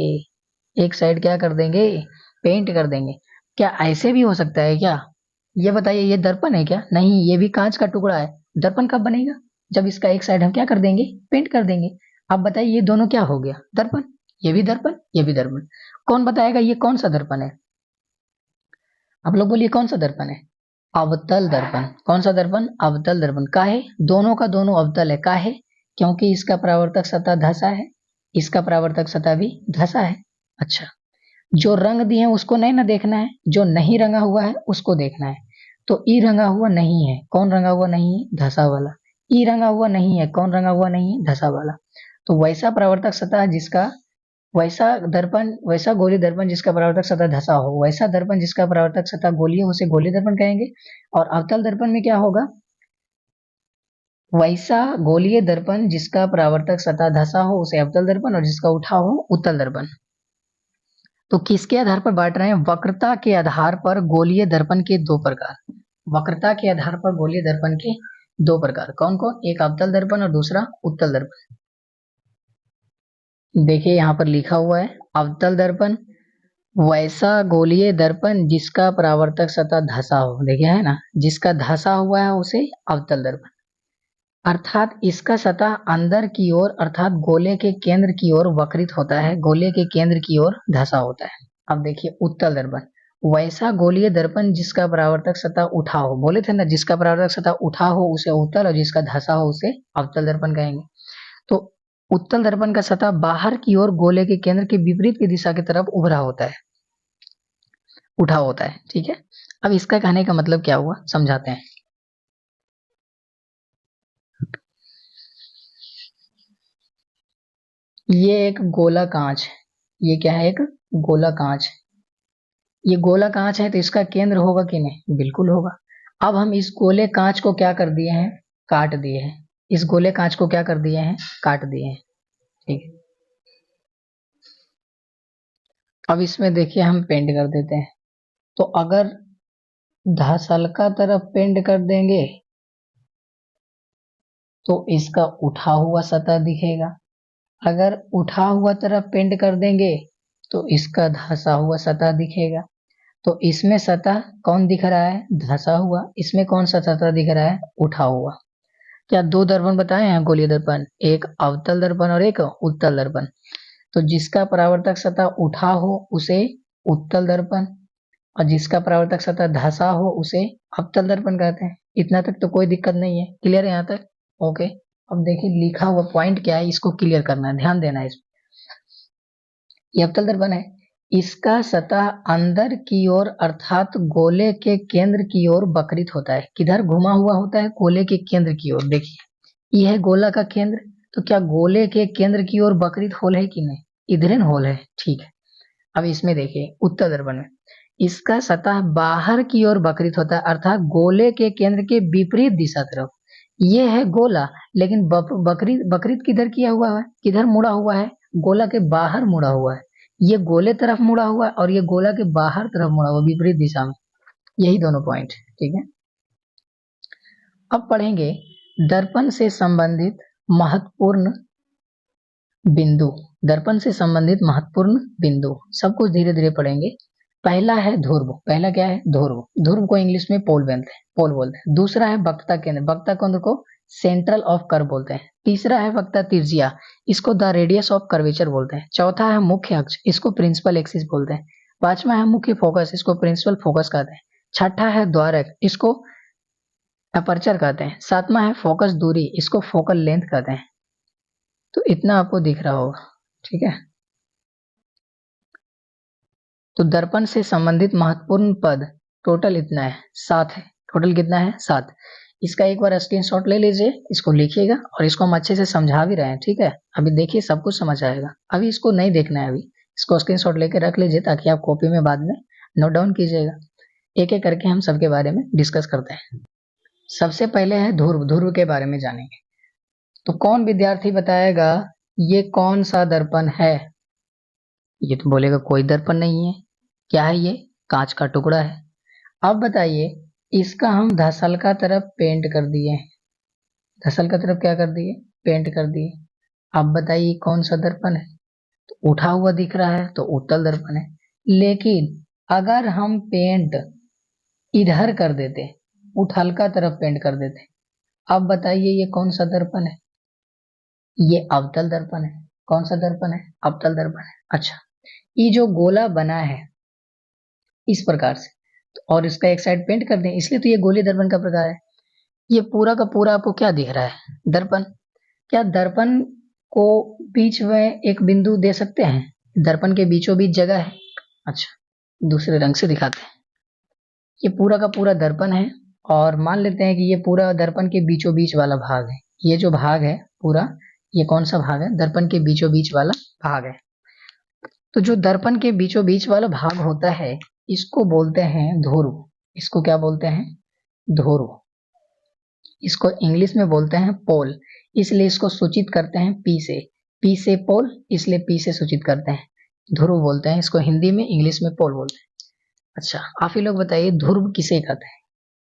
Speaker 1: एक साइड क्या कर देंगे, पेंट कर देंगे। क्या ऐसे भी हो सकता है क्या, ये बताइए, ये दर्पण है क्या, नहीं, ये भी कांच का टुकड़ा है। दर्पण कब बनेगा, जब इसका एक साइड हम क्या कर देंगे, पेंट कर देंगे। अब बताइए ये दोनों क्या हो गया, दर्पण, ये भी दर्पण, ये भी दर्पण। कौन बताएगा ये कौन सा दर्पण है, आप लोग बोलिए कौन सा दर्पण है, अवतल दर्पण। कौन सा दर्पण, अवतल दर्पण। काहे, दोनों का दोनों अवतल है, काहे, क्योंकि इसका परावर्तक सतह धसा है, इसका परावर्तक सतह भी धसा है। अच्छा, जो रंग दिए हैं उसको नहीं ना देखना है, जो नहीं रंगा हुआ है उसको देखना है। तो ई रंगा हुआ नहीं है, कौन रंगा हुआ नहीं है, धसा वाला। ई रंगा हुआ नहीं है, कौन रंगा हुआ नहीं है, धसा वाला। तो वैसा परावर्तक सतह जिसका, वैसा दर्पण, वैसा गोलीय दर्पण जिसका परावर्तक सतह धसा हो, वैसा दर्पण जिसका परावर्तक सतह गोलीय हो उसे गोलीय दर्पण कहेंगे। और अवतल दर्पण में क्या होगा, वैसा गोलीय दर्पण जिसका परावर्तक सतह धसा हो उसे अवतल दर्पण, और जिसका उठा हो उत्तल दर्पण। तो किसके आधार पर बांट रहे हैं, वक्रता के आधार पर गोलीय दर्पण के दो प्रकार, वक्रता के आधार पर गोलीय दर्पण के दो प्रकार, कौन कौन, एक अवतल दर्पण और दूसरा उत्तल दर्पण। देखिए यहाँ पर लिखा हुआ है, अवतल दर्पण वैसा गोलीय दर्पण जिसका परावर्तक सतह धसा हो, देखिए है ना, जिसका धसा हुआ है उसे अवतल दर्पण, अर्थात इसका सतह अंदर की ओर अर्थात गोले के केंद्र की ओर वक्रित होता है, गोले के केंद्र की ओर धसा होता है। अब देखिए उत्तल दर्पण, वैसा गोलीय दर्पण जिसका परावर्तक सतह उठा हो, बोले थे ना जिसका परावर्तक सतह उठा हो उसे उत्तल और जिसका धसा हो उसे अवतल दर्पण कहेंगे। तो उत्तल दर्पण का सतह बाहर की ओर गोले के केंद्र के विपरीत की दिशा की तरफ उभरा होता है, उठा होता है, ठीक है। अब इसका कहने का मतलब क्या हुआ, समझाते हैं। ये एक गोला कांच है, ये क्या है, एक गोला कांच, ये गोला कांच है तो इसका केंद्र होगा कि नहीं, बिल्कुल होगा। अब हम इस गोले कांच को क्या कर दिए हैं, काट दिए हैं, इस गोले कांच को क्या कर दिए हैं, काट दिए हैं, ठीक है। अब इसमें देखिए हम पेंट कर देते हैं, तो अगर धसलका तरफ पेंट कर देंगे तो इसका उठा हुआ सतह दिखेगा, अगर उठा हुआ तरफ पेंट कर देंगे तो इसका धसा हुआ सतह दिखेगा। तो इसमें सतह कौन दिख रहा है, धसा हुआ, इसमें कौन सा सतह दिख रहा है, उठा हुआ। क्या दो दर्पण बताए हैं गोलीय दर्पण, एक अवतल दर्पण और एक उत्तल दर्पण। तो जिसका परावर्तक सतह उठा हो उसे उत्तल दर्पण, और जिसका परावर्तक सतह धसा हो उसे अवतल दर्पण कहते हैं। इतना तक तो कोई दिक्कत नहीं है, क्लियर है यहाँ तक, ओके। अब देखिए लिखा हुआ पॉइंट क्या है, इसको क्लियर करना है, ध्यान देना है इसमें। ये अवतल दर्पण है, इसका सतह अंदर की ओर अर्थात गोले के केंद्र की ओर वक्रित होता है, किधर घुमा हुआ होता है, गोले के केंद्र की ओर। देखिए ये है गोला का केंद्र, तो क्या गोले के केंद्र की ओर वक्रित होल है कि नहीं, इधर होल है, ठीक है। अब इसमें देखिए उत्तल दर्पण में इसका सतह बाहर की ओर वक्रित होता है अर्थात गोले के केंद्र के विपरीत दिशा तरफ। ये है गोला, लेकिन वक्रित वक्रित किधर किया हुआ है, किधर मुड़ा हुआ है, गोला के बाहर मुड़ा हुआ है। ये गोले तरफ मुड़ा हुआ है और ये गोला के बाहर तरफ मुड़ा हुआ, विपरीत दिशा में। यही दोनों पॉइंट, ठीक है। अब पढ़ेंगे दर्पण से संबंधित महत्वपूर्ण बिंदु। दर्पण से संबंधित महत्वपूर्ण बिंदु सब कुछ धीरे धीरे पढ़ेंगे। पहला है ध्रुव। पहला क्या है? ध्रुव। ध्रुव को इंग्लिश में पोल बोलते हैं। दूसरा है वक्रता केंद्र। वक्रता केंद्र को सेंट्रल ऑफ कर्व बोलते हैं। तीसरा है वक्रता त्रिज्या, इसको द रेडियस ऑफ कर्वेचर बोलते हैं। चौथा है मुख्य अक्ष, इसको प्रिंसिपल एक्सिस बोलते हैं। पांचवा है मुख्य फोकस, इसको प्रिंसिपल फोकस कहते हैं। छठा है द्वारक, इसको अपर्चर कहते हैं। सातवां है फोकस दूरी, इसको फोकल लेंथ कहते हैं। तो इतना आपको दिख रहा होगा, ठीक है। तो दर्पण से संबंधित महत्वपूर्ण पद टोटल इतना है, 7 है। टोटल कितना है? 7। इसका एक बार स्क्रीनशॉट ले लीजिए, इसको लिखिएगा और इसको हम अच्छे से समझा भी रहे हैं, ठीक है। अभी देखिए सब कुछ समझ आएगा, अभी इसको नहीं देखना है। अभी इसको स्क्रीनशॉट लेके रख लीजिए ताकि आप कॉपी में बाद में नोट डाउन कीजिएगा। एक एक करके हम सबके बारे में डिस्कस करते हैं। सबसे पहले है ध्रुव। ध्रुव के बारे में जानेंगे। तो कौन विद्यार्थी बताएगा ये कौन सा दर्पण है? ये तो बोलेगा कोई दर्पण नहीं है। क्या है ये? कांच का टुकड़ा है। अब बताइए, इसका हम धसल का तरफ पेंट कर दिए। धसल का तरफ क्या कर दिए? पेंट कर दिए। अब बताइए कौन सा दर्पण है? तो उठा हुआ दिख रहा है तो उत्तल दर्पण है। लेकिन अगर हम पेंट इधर कर देते, उठल का तरफ पेंट कर देते, अब बताइए ये कौन सा दर्पण है? ये अवतल दर्पण है। कौन सा दर्पण है? अवतल दर्पण है। अच्छा, ये जो गोला बना है इस प्रकार से, और इसका एक साइड पेंट कर दें, इसलिए तो ये गोलीय दर्पण का प्रकार है। ये पूरा का पूरा आपको क्या दिख रहा है? दर्पण। क्या दर्पण को बीच में एक बिंदु दे सकते हैं? दर्पण के बीचों बीच जगह है। अच्छा, दूसरे रंग से दिखाते हैं। ये पूरा का पूरा दर्पण है और मान लेते हैं कि ये पूरा दर्पण के बीचों बीच वाला भाग है। ये जो भाग है पूरा, ये कौन सा भाग है? दर्पण के बीचों बीच वाला भाग है। तो जो दर्पण के बीचों बीच वाला भाग होता है इसको बोलते हैं ध्रुव। इसको क्या बोलते हैं? ध्रुव। इसको इंग्लिश में बोलते हैं पोल, इसलिए इसको सूचित करते हैं पी से। पी से पोल, इसलिए पी से सूचित करते हैं। ध्रुव बोलते हैं इसको, हिंदी में, इंग्लिश में पोल बोलते हैं। अच्छा, आप ही लोग बताइए ध्रुव किसे कहते हैं?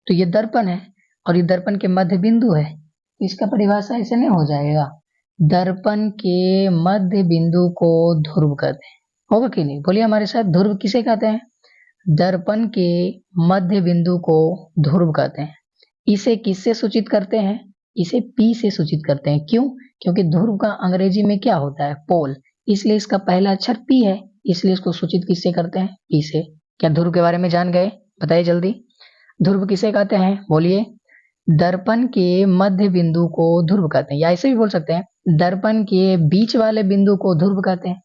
Speaker 1: तो ये दर्पण है और ये दर्पण के मध्य बिंदु है। इसका परिभाषा ऐसे नहीं हो जाएगा? दर्पण के मध्य बिंदु को ध्रुव कहते हैं। होगा कि नहीं? बोलिए हमारे साथ, ध्रुव किसे कहते हैं? दर्पण के मध्य बिंदु को ध्रुव कहते हैं। इसे किससे सूचित करते हैं? इसे पी से सूचित करते हैं। क्यों? क्योंकि ध्रुव का अंग्रेजी में क्या होता है? पोल, इसलिए इसका पहला अक्षर पी है, इसलिए इसको सूचित किससे करते हैं? पी से। क्या ध्रुव के बारे में जान गए? बताइए जल्दी, ध्रुव किसे कहते हैं? बोलिए। दर्पण के मध्य बिंदु को ध्रुव कहते हैं, या ऐसे भी बोल सकते हैं दर्पण के बीच वाले बिंदु को ध्रुव कहते हैं।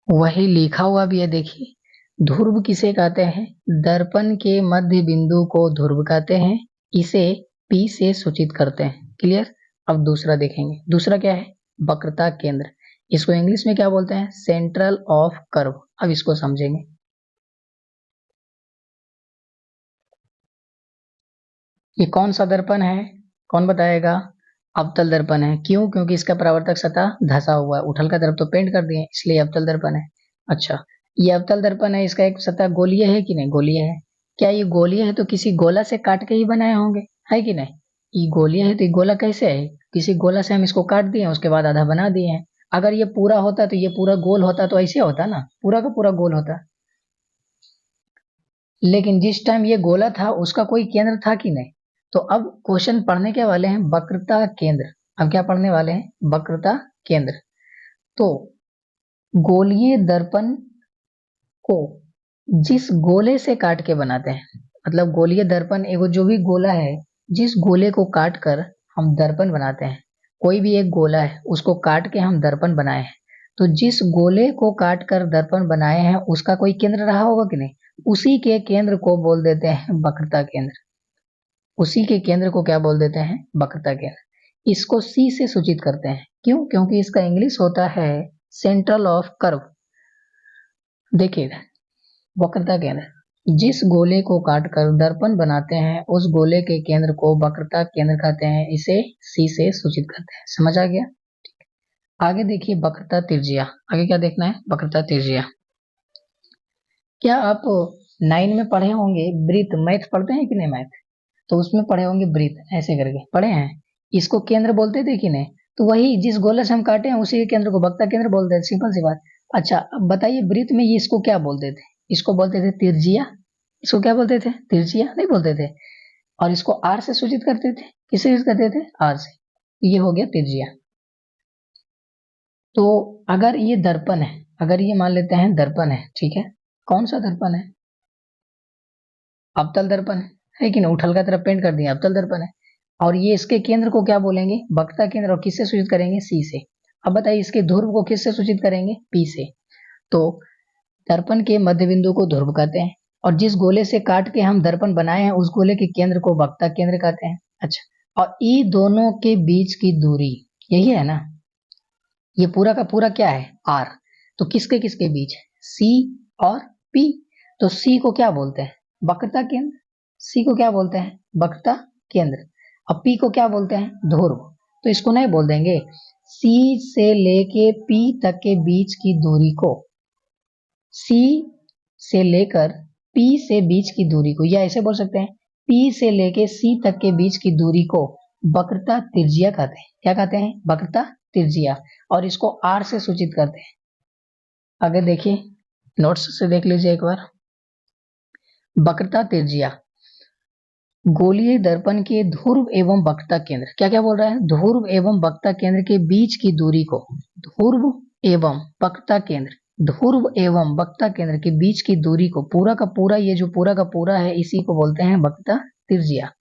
Speaker 1: वही लिखा हुआ भी है, देखिए। ध्रुव किसे कहते हैं? दर्पण के मध्य बिंदु को ध्रुव कहते हैं, इसे पी से सूचित करते हैं। क्लियर? अब दूसरा देखेंगे। दूसरा क्या है? वक्रता केंद्र। इसको इंग्लिश में क्या बोलते हैं? Central of curve. अब इसको समझेंगे। ये कौन सा दर्पण है? कौन बताएगा? अवतल दर्पण है। क्यों? क्योंकि इसका परावर्तक सतह धसा हुआ है। उठल का तरफ तो पेंट कर दिए, इसलिए अवतल दर्पण है। अच्छा, ये अवतल दर्पण है, इसका एक सतह गोलीय है कि नहीं? गोलीय है। क्या ये गोलीय है तो किसी गोला से काट के ही बनाए होंगे, है कि नहीं? ये गोलीय है तो ये गोला कैसे है? किसी गोला से हम इसको काट दिए, उसके बाद आधा बना दिए हैं। अगर ये पूरा होता तो ये पूरा गोल होता, तो ऐसे होता ना, पूरा का पूरा गोल होता। लेकिन जिस टाइम ये गोला था उसका कोई केंद्र था कि नहीं? तो अब क्वेश्चन पढ़ने के वाले हैं वक्रता केंद्र। अब क्या पढ़ने वाले हैं? वक्रता केंद्र। तो गोलीय दर्पण को जिस गोले से काट के बनाते हैं, मतलब गोलीय दर्पण एगो जो भी गोला है, जिस गोले को काट कर हम दर्पण बनाते हैं, कोई भी एक गोला है उसको काट के हम दर्पण बनाए हैं, तो जिस गोले को काट कर दर्पण बनाए हैं उसका कोई केंद्र रहा होगा कि नहीं? उसी के केंद्र को बोल देते हैं वक्रता केंद्र। उसी के केंद्र को क्या बोल देते हैं? वक्रता केंद्र। इसको सी से सूचित करते हैं। क्यों? क्योंकि इसका इंग्लिश होता है सेंट्रल ऑफ कर्व। देखिएगा, वक्रता केंद्र, जिस गोले को काटकर दर्पण बनाते हैं उस गोले के केंद्र को वक्रता केंद्र कहते हैं, इसे सी से सूचित करते हैं। समझ आ गया? आगे देखिए वक्रता त्रिज्या। आगे क्या देखना है? वक्रता त्रिज्या। क्या आप 9 में पढ़े होंगे वृत्त, मैथ पढ़ते हैं कि नहीं मैथ, तो उसमें पढ़े होंगे वृत्त, ऐसे करके पढ़े हैं। इसको केंद्र बोलते थे कि नहीं, तो वही जिस गोले से हम काटे हैं उसी के केंद्र को वक्ता केंद्र बोलते हैं, सिंपल सी बात। अच्छा अब बताइए वृत्त में ये इसको क्या बोलते थे, इसको बोलते थे त्रिज्या, इसको क्या बोलते थे, त्रिज्या नहीं बोलते थे, और इसको आर से सूचित करते थे, किससे यूज करते थे, आर से, ये हो गया त्रिज्या। तो अगर ये दर्पण है, अगर ये मान लेते हैं दर्पण है, ठीक है, कौन सा दर्पण है, अवतल दर्पण है कि नहीं, उठल का तरफ पेंट कर दिया, अवतल दर्पण है, और ये इसके केंद्र को क्या बोलेंगे, वक्ता केंद्र, और किससे सूचित करेंगे, सी से। अब बताइए इसके ध्रुव को किससे सूचित करेंगे, पी से। तो दर्पण के मध्य बिंदु को ध्रुव कहते हैं, और जिस गोले से काट के हम दर्पण बनाए हैं उस गोले के केंद्र को वक्ता केंद्र कहते हैं। अच्छा, और ये दोनों के बीच की दूरी यही है ना, ये पूरा का पूरा क्या है, आर, तो किसके किसके बीच, सी और पी, तो सी को क्या बोलते हैं, वक्रता केंद्र, सी को क्या बोलते हैं, वक्रता केंद्र, और पी को क्या बोलते हैं, ध्रुव। तो इसको नहीं बोल देंगे, सी से लेके पी तक के बीच की दूरी को, सी से लेकर पी से बीच की दूरी को, या ऐसे बोल सकते हैं पी से लेके सी तक के बीच की दूरी को वक्रता त्रिज्या कहते हैं, क्या कहते हैं, वक्रता त्रिज्या, और इसको आर से सूचित करते हैं। आगे देखिए नोट्स से देख लीजिए एक बार, वक्रता त्रिज्या, गोलीय दर्पण के ध्रुव एवं वक्रता केंद्र, क्या क्या बोल रहा है, ध्रुव एवं वक्रता केंद्र के बीच की दूरी को, ध्रुव एवं वक्रता केंद्र, ध्रुव एवं वक्रता केंद्र के बीच की दूरी को, पूरा का पूरा, ये जो पूरा का पूरा है इसी को बोलते हैं वक्रता त्रिज्या।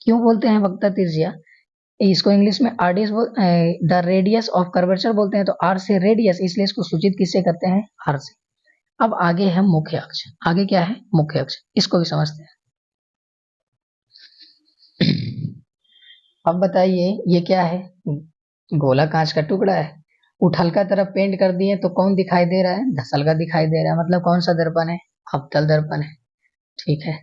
Speaker 1: क्यों बोलते हैं वक्रता त्रिज्या, इसको इंग्लिश में RDS the radius of curvature बोलते हैं, तो आर से रेडियस, इसलिए इसको सूचित किससे करते हैं, आर से। अब आगे है मुख्य अक्ष, आगे क्या है, मुख्य अक्ष, इसको भी समझते हैं। अब बताइए ये क्या है, गोला कांच का टुकड़ा है, उठल का तरफ पेंट कर दिए तो कौन दिखाई दे रहा है, धसल का दिखाई दे रहा है, मतलब कौन सा दर्पण है, अवतल दर्पण है, ठीक है।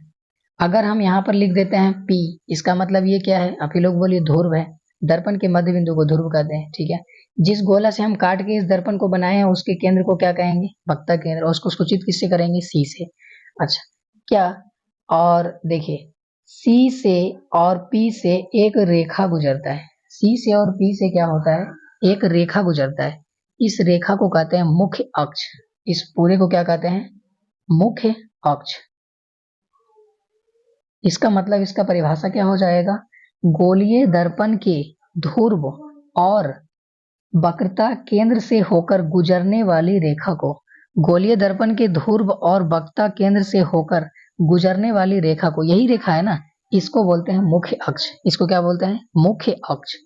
Speaker 1: अगर हम यहाँ पर लिख देते हैं P, इसका मतलब ये क्या है, आप ही लोग बोलिए ध्रुव है, दर्पण के मध्य बिंदु को ध्रुव कहते हैं, ठीक है। जिस गोला से हम काट के इस दर्पण को बनाए हैं उसके केंद्र को क्या कहेंगे, वक्ता केंद्र, और उसको सूचित किससे करेंगे, C से। अच्छा क्या, और देखिए C से और P से एक रेखा गुजरता है, C से और P से क्या होता है, एक रेखा गुजरता है, इस रेखा को कहते हैं मुख्य अक्ष, इस पूरे को क्या कहते हैं, मुख्य अक्ष। इसका मतलब, इसका परिभाषा क्या हो जाएगा, गोलीय दर्पण के ध्रुव और वक्रता केंद्र से होकर गुजरने वाली रेखा को, गोलीय दर्पण के ध्रुव और वक्रता केंद्र से होकर गुजरने वाली रेखा को, यही रेखा है ना, इसको बोलते हैं मुख्य अक्ष, इसको क्या बोलते हैं, मुख्य अक्ष।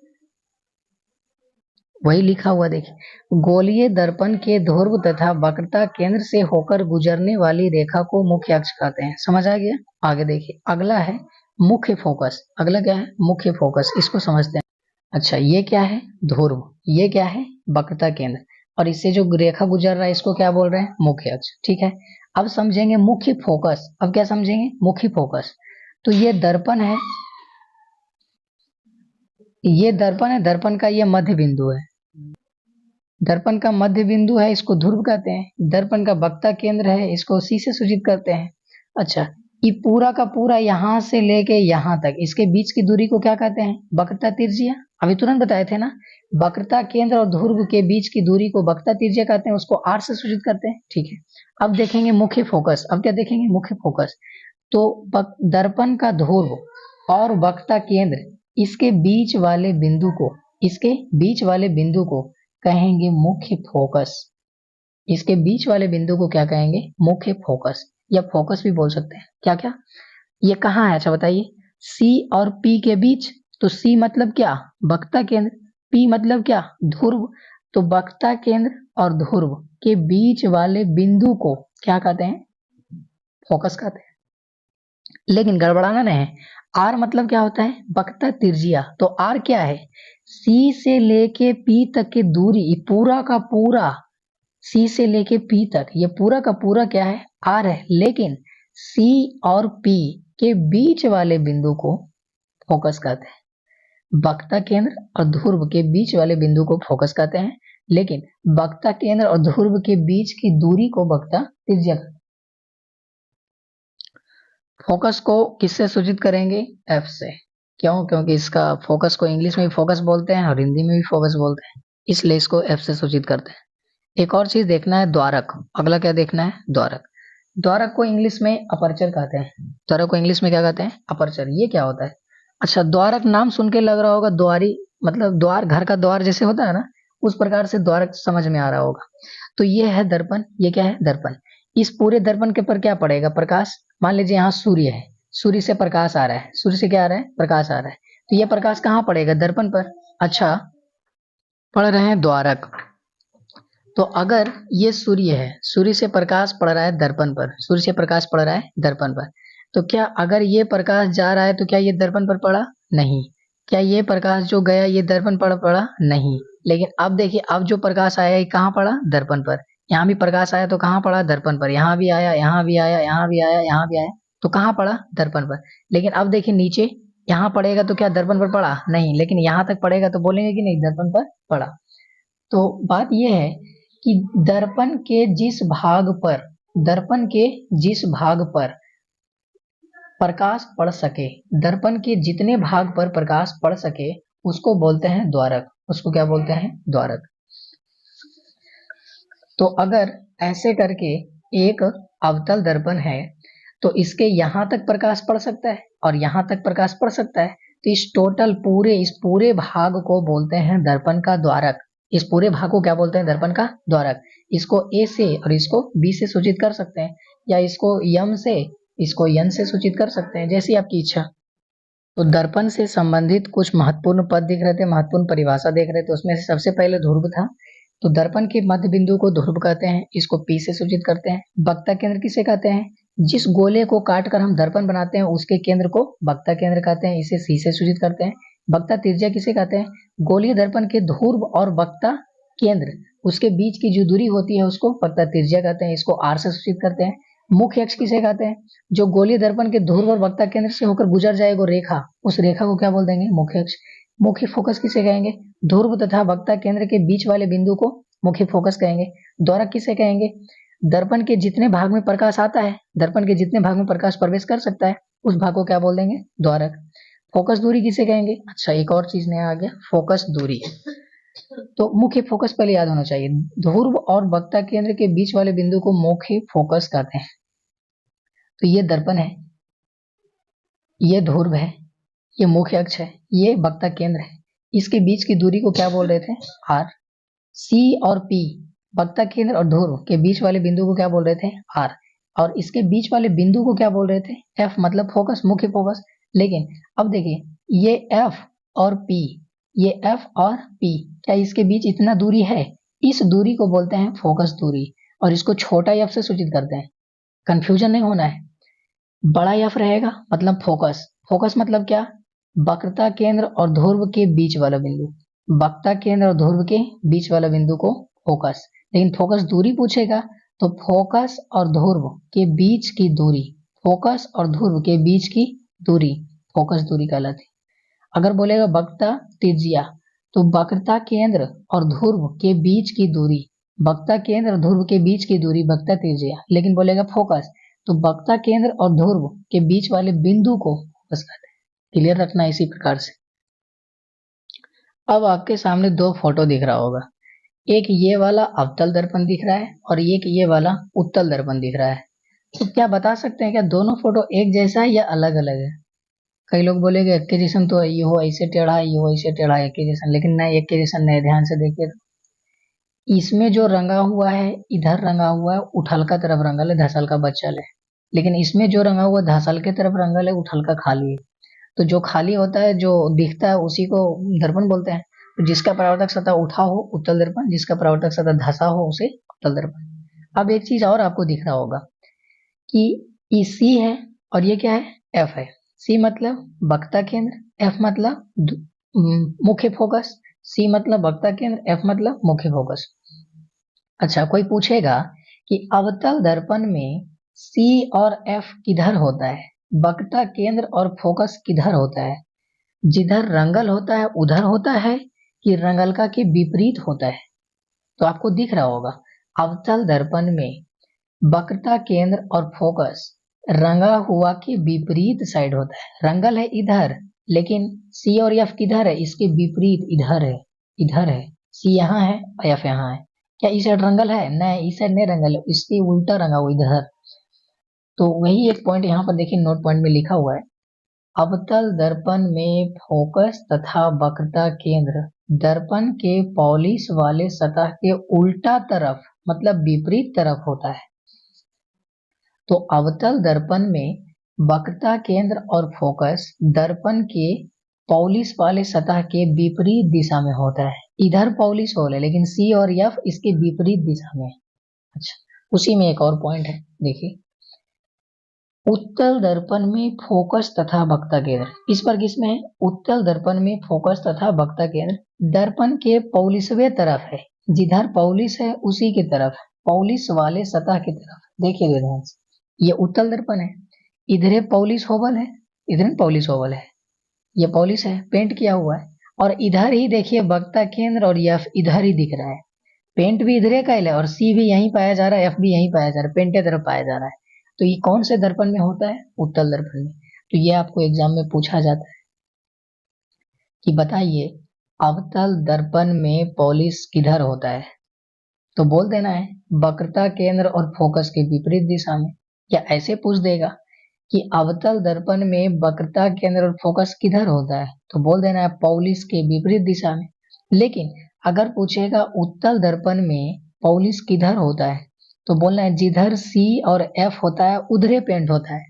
Speaker 1: वही लिखा हुआ देखिए, गोलीय दर्पण के ध्रुव तथा वक्रता केंद्र से होकर गुजरने वाली रेखा को मुख्य अक्ष कहते हैं, समझ आ गया। आगे देखिए अगला है मुख्य फोकस, अगला क्या है, मुख्य फोकस, इसको समझते हैं। अच्छा ये क्या है, ध्रुव, ये क्या है, वक्रता केंद्र, और इससे जो रेखा गुजर रहा है इसको क्या बोल रहे हैं, मुख्य अक्ष, ठीक है। अब समझेंगे मुख्य फोकस, अब क्या समझेंगे, मुख्य फोकस, तो ये दर्पण है, ये दर्पण है, दर्पण का ये मध्य बिंदु है, दर्पण का मध्य बिंदु है, इसको ध्रुव कहते हैं, दर्पण का वक्ता केंद्र है, इसको सी से सूचित करते हैं। अच्छा ये पूरा का पूरा यहाँ से लेके यहाँ तक, इसके बीच की दूरी को क्या कहते हैं, वक्रता त्रिज्या, अभी तुरंत बताए थे ना, वक्रता केंद्र और ध्रुव के बीच की दूरी को वक्रता त्रिज्या कहते हैं, उसको आर से सूचित करते हैं, ठीक है। अब देखेंगे मुख्य फोकस, अब क्या देखेंगे, मुख्य फोकस, तो दर्पण का ध्रुव और वक्रता केंद्र, इसके बीच वाले बिंदु को, इसके बीच वाले बिंदु को कहेंगे मुख्य फोकस, इसके बीच वाले बिंदु को क्या कहेंगे, मुख्य फोकस, या फोकस भी बोल सकते हैं, क्या क्या, ये कहाँ है, अच्छा बताइए, C और P के बीच, तो C मतलब क्या, वक्रता केंद्र, P मतलब क्या, ध्रुव, तो वक्रता केंद्र और ध्रुव के बीच वाले बिंदु को क्या कहते हैं, फोकस कहते हैं। लेकिन गड़बड़ाना नहीं है, R मतलब क्या होता है, वक्रता त्रिज्या, तो R क्या है, C से लेके P तक की दूरी, पूरा का पूरा C से लेके P तक, ये पूरा का पूरा क्या है, R है, लेकिन C और P के बीच वाले बिंदु को फोकस कहते हैं, वक्रता केंद्र और ध्रुव के बीच वाले बिंदु को फोकस कहते हैं, लेकिन वक्रता केंद्र और ध्रुव के बीच की दूरी को वक्रता त्रिज्या कहते हैं। फोकस को किससे सूचित करेंगे? एफ से। क्यों? क्योंकि इसका फोकस को इंग्लिश में भी फोकस बोलते हैं और हिंदी में भी फोकस बोलते हैं, इसलिए इसको एफ से सूचित करते हैं। एक और चीज देखना है, द्वारक। अगला क्या देखना है? द्वारक। द्वारक को इंग्लिश में अपर्चर कहते हैं। द्वारक को इंग्लिश में क्या कहते हैं? अपर्चर। ये क्या होता है? अच्छा, द्वारक नाम सुन के लग रहा होगा द्वारी, मतलब द्वार, घर का द्वार जैसे होता है ना, उस प्रकार से द्वारक समझ में आ रहा होगा। तो ये है दर्पण। ये क्या है? दर्पण। इस पूरे दर्पण के पर क्या पड़ेगा? प्रकाश। मान लीजिए यहाँ सूर्य है, सूर्य से प्रकाश आ रहा है। सूर्य से क्या आ रहा है? प्रकाश आ रहा है। तो ये प्रकाश कहाँ पड़ेगा? दर्पण पर। अच्छा, पढ़ रहे हैं द्वारक। तो अगर ये सूर्य है, सूर्य से प्रकाश पड़ रहा है दर्पण पर, सूर्य से प्रकाश पड़ रहा है दर्पण पर, तो क्या अगर ये प्रकाश जा रहा है तो क्या ये दर्पण पर पड़ा? नहीं। क्या ये प्रकाश जो गया ये दर्पण पर पड़ा? नहीं। लेकिन अब देखिए, अब जो प्रकाश आया ये कहाँ पड़ा? दर्पण पर। यहाँ भी प्रकाश आया तो कहाँ पड़ा? दर्पण पर। यहाँ भी आया, यहाँ भी आया, यहाँ भी आया, यहाँ भी आया, तो कहाँ पड़ा? दर्पण पर। लेकिन अब देखिए नीचे, यहाँ पड़ेगा तो क्या दर्पण पर पड़ा? नहीं। लेकिन यहाँ तक पड़ेगा तो बोलेंगे कि नहीं, दर्पण पर पड़ा। तो बात यह है कि दर्पण के जिस भाग पर, दर्पण के जिस भाग पर प्रकाश पड़ सके, दर्पण के जितने भाग पर प्रकाश पड़ सके, उसको बोलते हैं द्वारक। उसको क्या बोलते हैं? द्वारक। तो अगर ऐसे करके एक अवतल दर्पण है तो इसके यहां तक प्रकाश पड़ सकता है और यहां तक प्रकाश पड़ सकता है, तो इस टोटल पूरे, इस पूरे भाग को बोलते हैं दर्पण का द्वारक। इस पूरे भाग को क्या बोलते हैं? दर्पण का द्वारक। इसको ए से और इसको बी से सूचित कर सकते हैं, या इसको यम से, इसको यन से सूचित कर सकते हैं, जैसी आपकी इच्छा। तो दर्पण से संबंधित कुछ महत्वपूर्ण पद दिख रहे थे, महत्वपूर्ण परिभाषा देख रहे थे। उसमें से सबसे पहले ध्रुव था। तो दर्पण के मध्य बिंदु को ध्रुव कहते हैं, इसको पी से सूचित करते हैं। वक्ता केंद्र किसे कहते हैं? जिस गोले को काटकर हम दर्पण बनाते हैं उसके केंद्र को वक्ता केंद्र कहते हैं, इसे सी से सूचित करते हैं। वक्ता त्रिज्या किसे कहते हैं? गोलीय दर्पण के ध्रुव और वक्ता केंद्र, उसके बीच की जो दूरी होती है उसको वक्ता त्रिज्या कहते हैं, इसको आर से सूचित करते हैं। मुख्य अक्ष किसे कहते हैं? जो गोलीय दर्पण के ध्रुव और वक्ता केंद्र से होकर गुजर जाएगा रेखा, उस रेखा को क्या बोल देंगे? मुख्य अक्ष। मुख्य फोकस किसे कहेंगे? ध्रुव तथा वक्ता केंद्र के बीच वाले बिंदु को मुख्य फोकस कहेंगे। द्वारक किसे कहेंगे? दर्पण के जितने भाग में प्रकाश आता है, दर्पण के जितने भाग में प्रकाश प्रवेश कर सकता है, उस भाग को क्या बोल देंगे? द्वारक। फोकस दूरी किसे कहेंगे? अच्छा, एक और चीज नया आ गया, फोकस दूरी। तो मुख्य फोकस पहले याद होना चाहिए। ध्रुव और वक्ता केंद्र के बीच वाले बिंदु को मुख्य फोकस कहते हैं। तो ये दर्पण है, ये ध्रुव है, ये मुख्य अक्ष है, ये वक्ता केंद्र है। इसके बीच की दूरी को क्या बोल रहे थे? आर। सी और पी, वक्ता केंद्र और ध्रुव के बीच वाले बिंदु को क्या बोल रहे थे? आर। और इसके बीच वाले बिंदु को क्या बोल रहे थे? एफ, मतलब फोकस, मुख्य फोकस। लेकिन अब देखिए, ये एफ और पी, ये एफ और पी, क्या इसके बीच इतना दूरी है? इस दूरी को बोलते हैं फोकस दूरी, और इसको छोटा एफ से सूचित करते हैं। कंफ्यूजन नहीं होना है। बड़ा एफ रहेगा मतलब फोकस। फोकस मतलब क्या? वक्रता केंद्र और ध्रुव के बीच वाला बिंदु, वक्ता केंद्र और ध्रुव के बीच वाला बिंदु को फोकस। लेकिन फोकस दूरी पूछेगा तो फोकस और ध्रुव के बीच की दूरी, फोकस और ध्रुव के बीच की दूरी फोकस दूरी कहलाती है। अगर बोलेगा वक्ता त्रिज्या, तो वक्रता केंद्र और ध्रुव के बीच की दूरी, वक्ता केंद्र और ध्रुव के बीच की दूरी वक्ता त्रिज्या। लेकिन बोलेगा फोकस, तो वक्ता केंद्र और ध्रुव के बीच वाले बिंदु को फोकस कहते हैं। क्लियर रखना इसी प्रकार से। अब आपके सामने दो फोटो दिख रहा होगा, एक ये वाला अवतल दर्पण दिख रहा है और एक ये वाला उत्तल दर्पण दिख रहा है। तो क्या बता सकते हैं क्या दोनों फोटो एक जैसा है या अलग अलग है? कई लोग बोलेंगे एक के जैसन, तो ये हो ऐसे टेढ़ा है, ये हो ऐसे टेढ़ा है, एक के जैसन। लेकिन नहीं, एक के जैसन नहीं। ध्यान से देखिए, इसमें जो रंगा हुआ है, इधर रंगा हुआ है उठल का तरफ रंगल है, धसल का बच्चल है। लेकिन इसमें जो रंगा हुआ धसल के तरफ रंगल है, उठल का खाली है। तो जो खाली होता है, जो दिखता है, उसी को दर्पण बोलते हैं। तो जिसका परावर्तक सतह उठा हो उत्तल दर्पण, जिसका परावर्तक सतह धसा हो उसे उत्तल दर्पण। अब एक चीज और आपको दिख रहा होगा कि ये सी है और ये क्या है? एफ है। सी मतलब वक्ता केंद्र, एफ मतलब मुख्य फोकस। सी मतलब वक्ता केंद्र, एफ मतलब मुख्य फोकस। अच्छा, कोई पूछेगा कि अवतल दर्पण में सी और एफ किधर होता है, वक्ता केंद्र और फोकस किधर होता है? जिधर रंगल होता है उधर होता है कि रंगलका के विपरीत होता है? तो आपको दिख रहा होगा, अवतल दर्पण में वक्रता केंद्र और फोकस रंगा हुआ के विपरीत साइड होता है। रंगल है इधर, लेकिन सी और एफ किधर है, इसके विपरीत इधर है, इधर है। सी यहाँ है और एफ यहाँ है। क्या इस साइड रंगल है? नहीं, इस साइड नहीं रंगल है, इसके उल्टा रंगा हुआ इधर। तो वही एक पॉइंट यहाँ पर देखिए नोट पॉइंट में लिखा हुआ है, अवतल दर्पण में फोकस तथा वक्रता केंद्र दर्पण के पॉलिश वाले सतह के उल्टा तरफ मतलब विपरीत तरफ होता है। तो अवतल दर्पण में वक्रता केंद्र और फोकस दर्पण के पॉलिश वाले सतह के विपरीत दिशा में होता है। इधर पॉलिश होल है, लेकिन सी और एफ इसके विपरीत दिशा में। अच्छा, उसी में एक और पॉइंट है, देखिए उत्तल दर्पण में फोकस तथा वक्रता केंद्र। इस पर किसमें है? उत्तल दर्पण में फोकस तथा वक्रता केंद्र दर्पण के पॉलिशवे तरफ है, जिधर पॉलिश है उसी की तरफ, पॉलिश वाले सतह की तरफ। देखिए ध्यान से, ये उत्तल दर्पण है, इधर पॉलिश ओवल है, इधर पॉलिश ओवल है, ये पॉलिश है, पेंट किया हुआ है, और इधर ही देखिए वक्रता केंद्र और एफ इधर ही दिख रहा है। पेंट भी इधर का है और सी भी यहीं पाया जा रहा है, एफ भी यहीं पाया जा रहा है, पेंट की तरफ पाया जा रहा है। तो ये कौन से दर्पण में होता है? उत्तल दर्पण में। तो ये आपको एग्जाम में पूछा जाता है कि बताइए अवतल दर्पण में पॉलिश किधर होता है? तो बोल देना है वक्रता केंद्र और फोकस के विपरीत दिशा में। या ऐसे पूछ देगा कि अवतल दर्पण में वक्रता केंद्र और फोकस किधर होता है, तो बोल देना है पॉलिश के विपरीत दिशा में। लेकिन अगर पूछेगा उत्तल दर्पण में पॉलिश किधर होता है, तो बोलना है जिधर सी और एफ होता है उधरे पेंट होता है।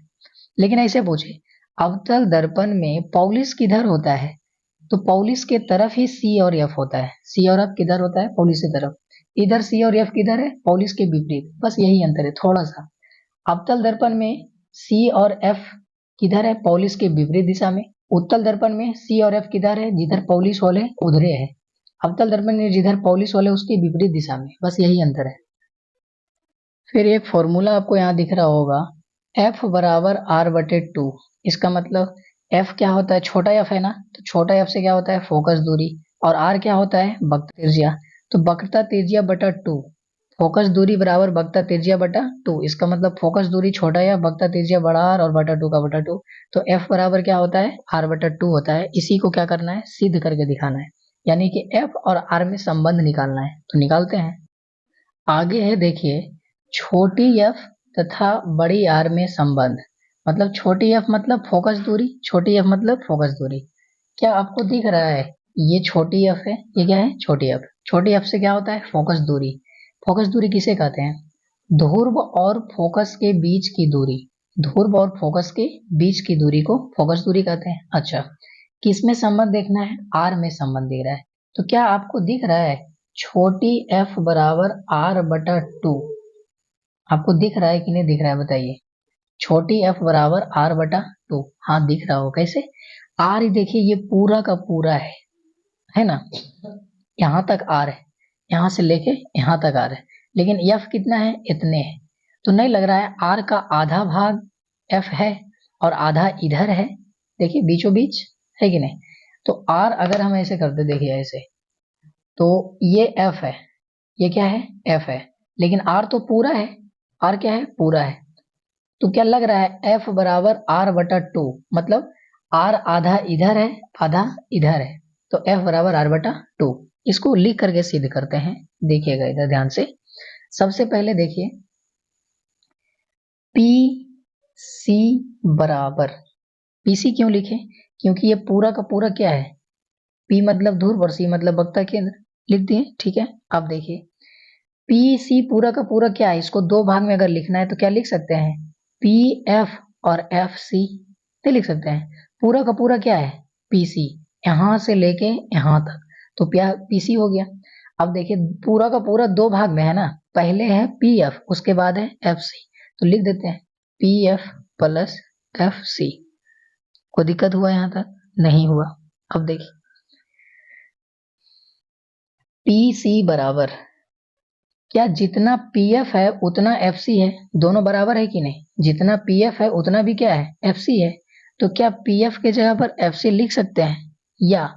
Speaker 1: लेकिन ऐसे पूछे अवतल दर्पण में पॉलिश किधर होता है, तो पॉलिश के तरफ ही सी और एफ होता है। सी और एफ किधर होता है? पॉलिश की तरफ। इधर सी और एफ किधर है? पॉलिश के विपरीत। बस यही अंतर है थोड़ा सा। अवतल दर्पण में सी और एफ किधर है? पॉलिश के विपरीत दिशा में। उत्तल दर्पण में सी और एफ किधर है? जिधर पॉलिश होल है उधरे है। अवतल दर्पण में जिधर पॉलिश होल है उसके विपरीत दिशा में। बस यही अंतर है। फिर एक फॉर्मूला आपको यहाँ दिख रहा होगा, F बराबर R/2। इसका मतलब F क्या होता है? छोटा एफ है ना, तो छोटा एफ से क्या होता है? फोकस दूरी। और R क्या होता है? वक्रता त्रिज्या। तो वक्रता त्रिज्या बटा 2, फोकस दूरी बराबर वक्रता त्रिज्या बटा 2। इसका मतलब फोकस दूरी छोटा या वक्रता त्रिज्या बड़ा R और बटा 2 का बटा 2। तो F बराबर क्या होता है? R/2 होता है। इसी को क्या करना है? सिद्ध करके दिखाना है, यानी कि F और R में संबंध निकालना है। तो निकालते हैं। आगे है देखिए, छोटी एफ तथा बड़ी आर में संबंध। मतलब छोटी एफ मतलब फोकस दूरी, छोटी एफ मतलब फोकस दूरी। क्या आपको दिख रहा है? ये छोटी एफ है, ये क्या है? छोटी एफ। छोटी एफ से क्या होता है? फोकस दूरी। फोकस दूरी किसे कहते हैं? ध्रुव और फोकस के बीच की दूरी। ध्रुव और फोकस के बीच की दूरी को फोकस दूरी कहते हैं। अच्छा, किस में संबंध देखना है? आर में संबंध दिख रहा है। तो क्या आपको दिख रहा है छोटी एफ बराबर R/2? आपको दिख रहा है कि नहीं दिख रहा है बताइए? छोटी एफ बराबर R/2। हाँ दिख रहा हो। कैसे? आर देखिए ये पूरा का पूरा है ना, यहाँ तक आर है, यहाँ से लेके यहाँ तक आर है। लेकिन एफ कितना है? इतने है। तो नहीं लग रहा है आर का आधा भाग एफ है और आधा इधर है। देखिए बीचों बीच है कि नहीं? तो आर अगर हम ऐसे करते, देखिए ऐसे, तो ये एफ है, ये क्या है? एफ है। लेकिन आर तो पूरा है, आर क्या है? पूरा है। तो क्या लग रहा है? एफ बराबर R/2, मतलब आर आधा इधर है आधा इधर है। तो एफ बराबर R/2। इसको लिख करके सिद्ध करते हैं। देखिएगा इधर ध्यान से। सबसे पहले देखिए पी सी बराबर, पीसी क्यों लिखे? क्योंकि ये पूरा का पूरा क्या है? पी मतलब ध्रुव और सी मतलब वक्रता केंद्र। लिख दिए, ठीक है। अब देखिए पी सी पूरा का पूरा क्या है? इसको दो भाग में अगर लिखना है तो क्या लिख सकते हैं? पी एफ और एफ सी। नहीं लिख सकते हैं? पूरा का पूरा क्या है? पी सी, यहां से लेके यहां तक, तो पी सी हो गया। अब देखिए पूरा का पूरा दो भाग में है ना, पहले है पी एफ उसके बाद है एफ सी। तो लिख देते हैं P F plus F C. कोई दिक्कत हुआ यहां तक? नहीं हुआ। अब देखिए पी सी बराबर, क्या जितना पीएफ है उतना एफसी है? दोनों बराबर है कि नहीं? जितना पीएफ है उतना भी क्या है? एफसी है। तो क्या पीएफ के जगह पर एफसी लिख सकते हैं, या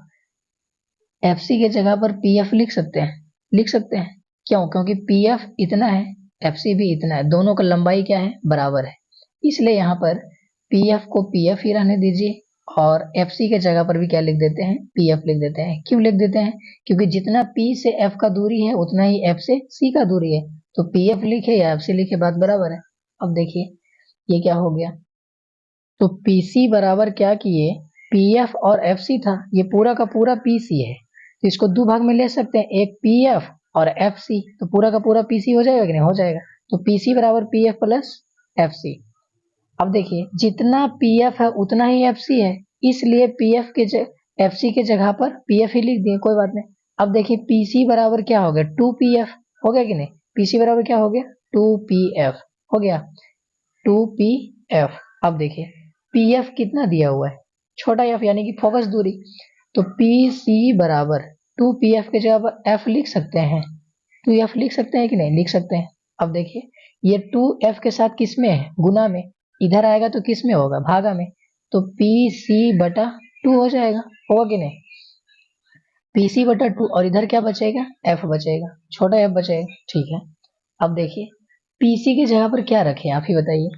Speaker 1: एफसी के जगह पर पीएफ लिख सकते हैं? लिख सकते हैं। क्यों? क्योंकि पीएफ इतना है, एफसी भी इतना है, दोनों का लंबाई क्या है? बराबर है। इसलिए यहाँ पर पीएफ को पीएफ ही रहने दीजिए और एफसी के जगह पर भी क्या लिख देते हैं, पीएफ लिख देते हैं। क्यों लिख देते हैं? क्योंकि जितना पी से एफ का दूरी है उतना ही एफ से सी का दूरी है, तो पीएफ लिखे या एफसी लिखे बात बराबर है। अब देखिए ये क्या हो गया, तो पीसी बराबर क्या किए, पीएफ और एफसी था, ये पूरा का पूरा पीसी है, तो इसको दो भाग में ले सकते हैं, एक पीएफ और एफसी, तो पूरा का पूरा पीसी हो जाएगा कि नहीं, हो जाएगा। तो पीसी बराबर पीएफ प्लस एफसी। अब देखिए जितना पीएफ है उतना ही एफसी है, इसलिए पीएफ के एफसी के जगह पर पीएफ ही लिख दिए, कोई बात नहीं। अब देखिए पीसी बराबर क्या हो गया, 2pf हो गया कि नहीं, पीसी बराबर क्या हो गया, 2pf हो गया, 2pf। अब देखिए पीएफ कितना दिया हुआ है, छोटा एफ यानी कि फोकस दूरी, तो पीसी बराबर 2pf के जगह पर एफ लिख सकते हैं, 2f लिख सकते हैं कि नहीं, लिख सकते हैं। अब देखिए ये 2f के साथ किस में है, गुना में, इधर आएगा तो किस में होगा, भागा में, तो पीसी बटा 2 हो जाएगा, होगा कि नहीं, पीसी बटा 2, और इधर क्या बचेगा, एफ बचेगा, छोटा एफ बचेगा, ठीक है। अब देखिए पीसी की जगह पर क्या रखें, आप ही बताइए,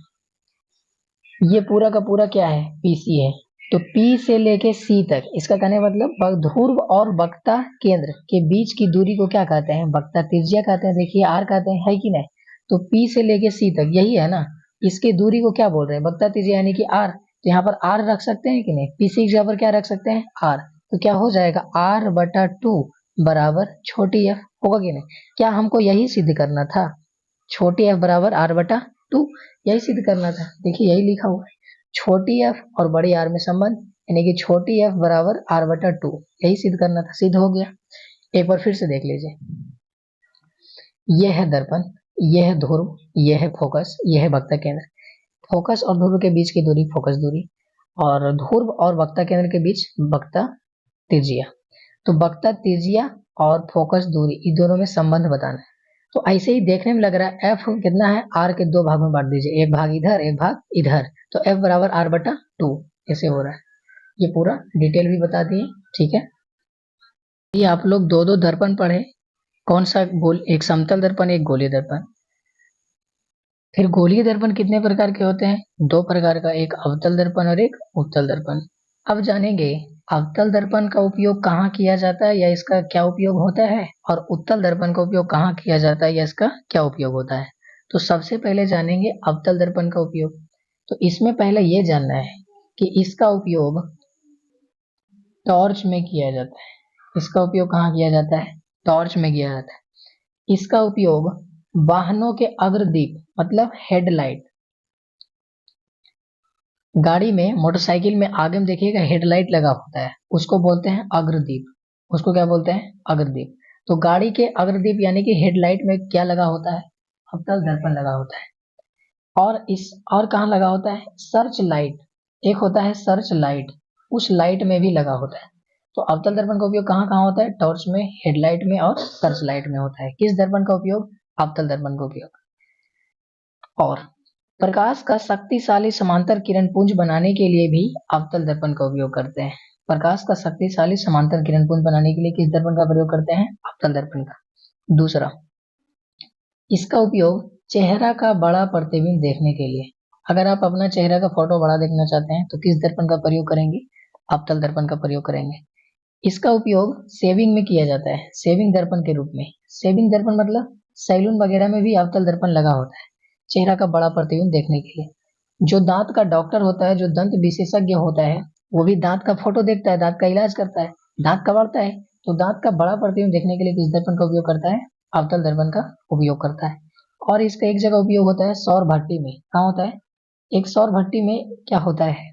Speaker 1: ये पूरा का पूरा क्या है, पीसी है, तो पी से लेके सी तक, इसका कहने मतलब ध्रुव और वक्रता केंद्र के बीच की दूरी को क्या कहते हैं, वक्रता त्रिज्या कहते हैं, देखिए आर कहते हैं, है कि नहीं। तो पी से लेके सी तक यही है ना, इसकी दूरी को क्या बोल रहे हैं, वक्रता त्रिज्या यानी कि आर, तो यहाँ पर आर रख सकते हैं कि नहीं, पीसी की जगह पर क्या रख सकते हैं, आर, तो क्या हो जाएगा आर बटा 2 बराबर छोटी एफ, होगा कि नहीं। क्या हमको यही सिद्ध करना था, छोटी एफ बराबर आर बटा 2, यही सिद्ध करना था, देखिए यही लिखा हुआ है, छोटी एफ और बड़ी आर में संबंध, यानी कि छोटी एफ बराबर आर बटा 2, यही सिद्ध करना था, सिद्ध हो गया। एक बार फिर से देख लीजिए, यह है दर्पण, यह है ध्रुव, यह है फोकस, यह है वक्रता केंद्र, फोकस और ध्रुव के बीच की दूरी फोकस दूरी, और ध्रुव और वक्रता केंद्र के बीच वक्रता त्रिज्या, तो वक्रता त्रिज्या और फोकस दूरी इन दोनों में संबंध बताना है। तो ऐसे ही देखने में लग रहा है एफ कितना है, आर के दो भाग में बांट दीजिए, एक भाग इधर एक भाग इधर, तो एफ बराबर आर बटा 2 ऐसे हो रहा है, ये पूरा डिटेल भी बता दिए, ठीक है। ये आप लोग दो दो दर्पण पढ़े, कौन सा गोल, एक समतल दर्पण एक गोलीय दर्पण। फिर गोलीय दर्पण कितने प्रकार के होते हैं, दो प्रकार का, एक अवतल दर्पण और एक उत्तल दर्पण। अब जानेंगे अवतल दर्पण का उपयोग कहाँ किया जाता है या इसका क्या उपयोग होता है, और उत्तल दर्पण का उपयोग कहाँ किया जाता है या इसका क्या उपयोग होता है। तो सबसे पहले जानेंगे अवतल दर्पण का उपयोग। तो इसमें पहले ये जानना है कि इसका उपयोग टॉर्च में किया जाता है, इसका उपयोग कहाँ किया जाता है, टॉर्च में किया जाता है। इसका उपयोग वाहनों के अग्रदीप मतलब हेडलाइट, गाड़ी में मोटरसाइकिल में आगे में देखिएगा हेडलाइट लगा होता है, उसको बोलते हैं अग्रदीप, उसको क्या बोलते हैं, अग्रदीप। तो गाड़ी के अग्रदीप यानी कि हेडलाइट में क्या लगा होता है, अवतल दर्पण लगा होता है। और कहाँ लगा होता है, सर्च लाइट, एक होता है सर्च लाइट, उस लाइट में भी लगा होता है। तो अवतल दर्पण का उपयोग कहाँ कहाँ होता है, टॉर्च में, हेडलाइट में और सर्च लाइट में होता है। किस दर्पण का उपयोग, अवतल दर्पण का उपयोग। और प्रकाश का शक्तिशाली समांतर किरण पुंज बनाने के लिए भी अवतल दर्पण का उपयोग करते हैं। प्रकाश का शक्तिशाली समांतर किरण पुंज बनाने के लिए किस दर्पण का प्रयोग करते हैं, अवतल दर्पण का। दूसरा, इसका उपयोग चेहरा का बड़ा प्रतिबिंब देखने के लिए, अगर आप अपना चेहरा का फोटो बड़ा देखना चाहते हैं तो किस दर्पण का प्रयोग करेंगे, अवतल दर्पण का प्रयोग करेंगे। इसका उपयोग शेविंग में किया जाता है, शेविंग दर्पण के रूप में। शेविंग दर्पण मतलब सैलून वगैरह में भी अवतल दर्पण लगा होता है चेहरा का बड़ा प्रतिबिंब देखने के लिए। जो दांत का डॉक्टर होता है, जो दंत विशेषज्ञ होता है, वो भी दांत का फोटो देखता है, दांत का इलाज करता है, दांत का बढ़ता है, तो दांत का बड़ा प्रतिबिंब देखने के लिए किस दर्पण का उपयोग करता है, अवतल दर्पण का उपयोग करता है। और इसका एक जगह उपयोग होता है सौर भट्टी में, कहाँ होता है, एक सौर भट्टी में क्या होता है,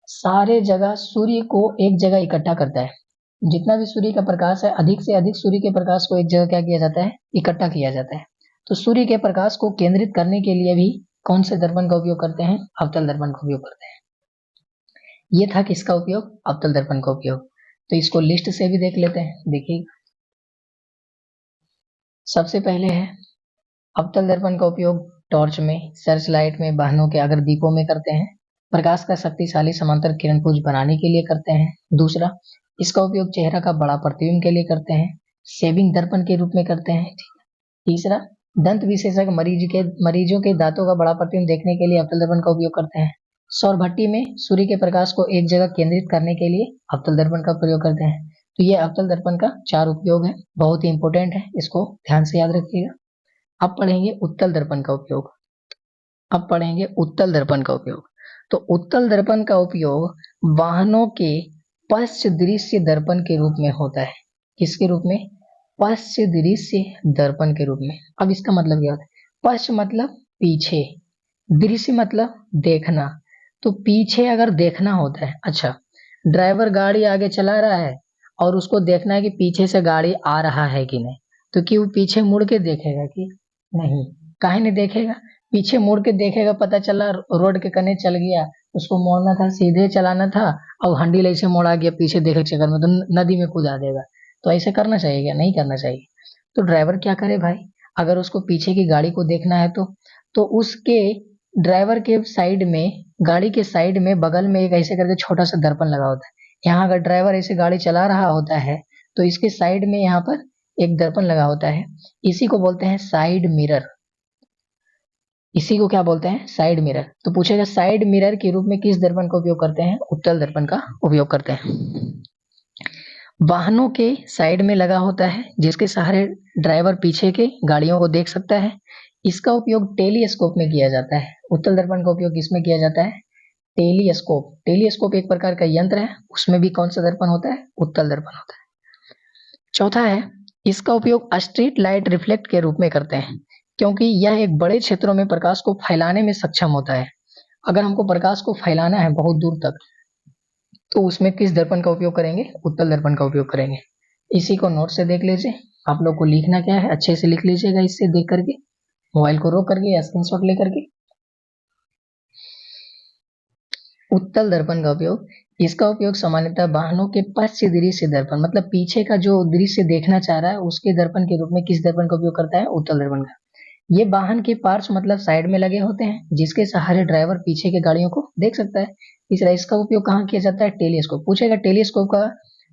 Speaker 1: सारे जगह सूर्य को एक जगह इकट्ठा करता है, जितना भी सूर्य का प्रकाश है, अधिक से अधिक सूर्य के प्रकाश को एक जगह क्या किया जाता है, इकट्ठा किया जाता है। तो सूर्य के प्रकाश को केंद्रित करने के लिए भी कौन से दर्पण का उपयोग करते हैं, अवतल दर्पण का उपयोग करते हैं। ये था किसका उपयोग, अवतल दर्पण का उपयोग। तो इसको लिस्ट से भी देख लेते हैं, देखिए सबसे पहले है अवतल दर्पण का उपयोग टॉर्च में, सर्च लाइट में, वाहनों के अग्रदीपों में करते हैं, प्रकाश का शक्तिशाली समांतर किरण पुंज बनाने के लिए करते हैं। दूसरा, इसका उपयोग चेहरा का बड़ा प्रतिबिंब के लिए करते हैं, शेविंग दर्पण के रूप में करते हैं। तीसरा, दंत विशेषज्ञ मरीजों के दांतों का बड़ा प्रतिबिंब देखने के लिए अवतल दर्पण का उपयोग करते हैं। सौर भट्टी में सूर्य के प्रकाश को एक जगह केंद्रित करने के लिए अवतल दर्पण का प्रयोग करते हैं। तो ये अवतल दर्पण का 4 उपयोग है, बहुत ही इंपॉर्टेंट है, इसको ध्यान से याद रखिएगा। अब पढ़ेंगे उत्तल दर्पण का उपयोग। तो उत्तल दर्पण का उपयोग वाहनों के पश्च दृश्य दर्पण के रूप में होता है। किसके रूप में? पश्च दृश्य दर्पण के रूप में। अब इसका मतलब क्या होता है? पश्च मतलब पीछे, दृश्य मतलब देखना। तो पीछे अगर देखना होता है, अच्छा ड्राइवर गाड़ी आगे चला रहा है और उसको देखना है कि पीछे से गाड़ी आ रहा है कि नहीं, तो कि वो पीछे मुड़ के देखेगा कि नहीं? काहे नहीं देखेगा? पीछे मुड़ के देखेगा, पता चला रोड के कने चल गया, उसको मोड़ना था, सीधे चलाना था, अब हंडिल ऐसे मोड़ा गया पीछे देखे के चक्कर में, तो नदी में कूदा देगा। तो ऐसे करना चाहिए क्या? नहीं करना चाहिए। तो ड्राइवर क्या करे भाई, अगर उसको पीछे की गाड़ी को देखना है तो उसके ड्राइवर के साइड में, गाड़ी के साइड में बगल में एक ऐसे करके छोटा सा दर्पण लगा होता है। यहाँ अगर ड्राइवर ऐसे गाड़ी चला रहा होता है तो इसके साइड में यहाँ पर एक दर्पण लगा होता है, इसी को बोलते हैं साइड मिरर। इसी को क्या बोलते हैं? Side mirror. तो पूछेगा साइड मिरर के रूप में किस दर्पण का उपयोग करते हैं? उत्तल दर्पण का उपयोग करते हैं। वाहनों के साइड में लगा होता है जिसके सहारे ड्राइवर पीछे के गाड़ियों को देख सकता है। इसका उपयोग टेलीस्कोप में किया जाता है। उत्तल दर्पण का उपयोग किसमें किया जाता है? टेलीस्कोप। टेलीस्कोप एक प्रकार का यंत्र है, उसमें भी कौन सा दर्पण होता है? उत्तल दर्पण होता है। चौथा है, इसका उपयोग स्ट्रीट लाइट रिफ्लेक्ट के रूप में करते हैं, क्योंकि यह एक बड़े क्षेत्रों में प्रकाश को फैलाने में सक्षम होता है। अगर हमको प्रकाश को फैलाना है बहुत दूर तक, तो उसमें किस दर्पण का उपयोग करेंगे? उत्तल दर्पण का उपयोग करेंगे। इसी को नोट से देख लीजिए। आप लोग को लिखना क्या है, अच्छे से लिख लीजिएगा, इससे देख करके, मोबाइल को रोक करके या स्क्रीनशॉट लेकर के। उत्तल दर्पण का उपयोग, इसका उपयोग सामान्यतः वाहनों के पश्च दृश्य दर्पण, मतलब पीछे का जो दृश्य देखना चाह रहा है उसके दर्पण के रूप में किस दर्पण का उपयोग करता है? उत्तल दर्पण का। ये वाहन के पार्श्व मतलब साइड में लगे होते हैं, जिसके सहारे ड्राइवर पीछे के गाड़ियों को देख सकता है। तीसरा, इसका उपयोग कहाँ किया जाता है? टेलीस्कोप। पूछेगा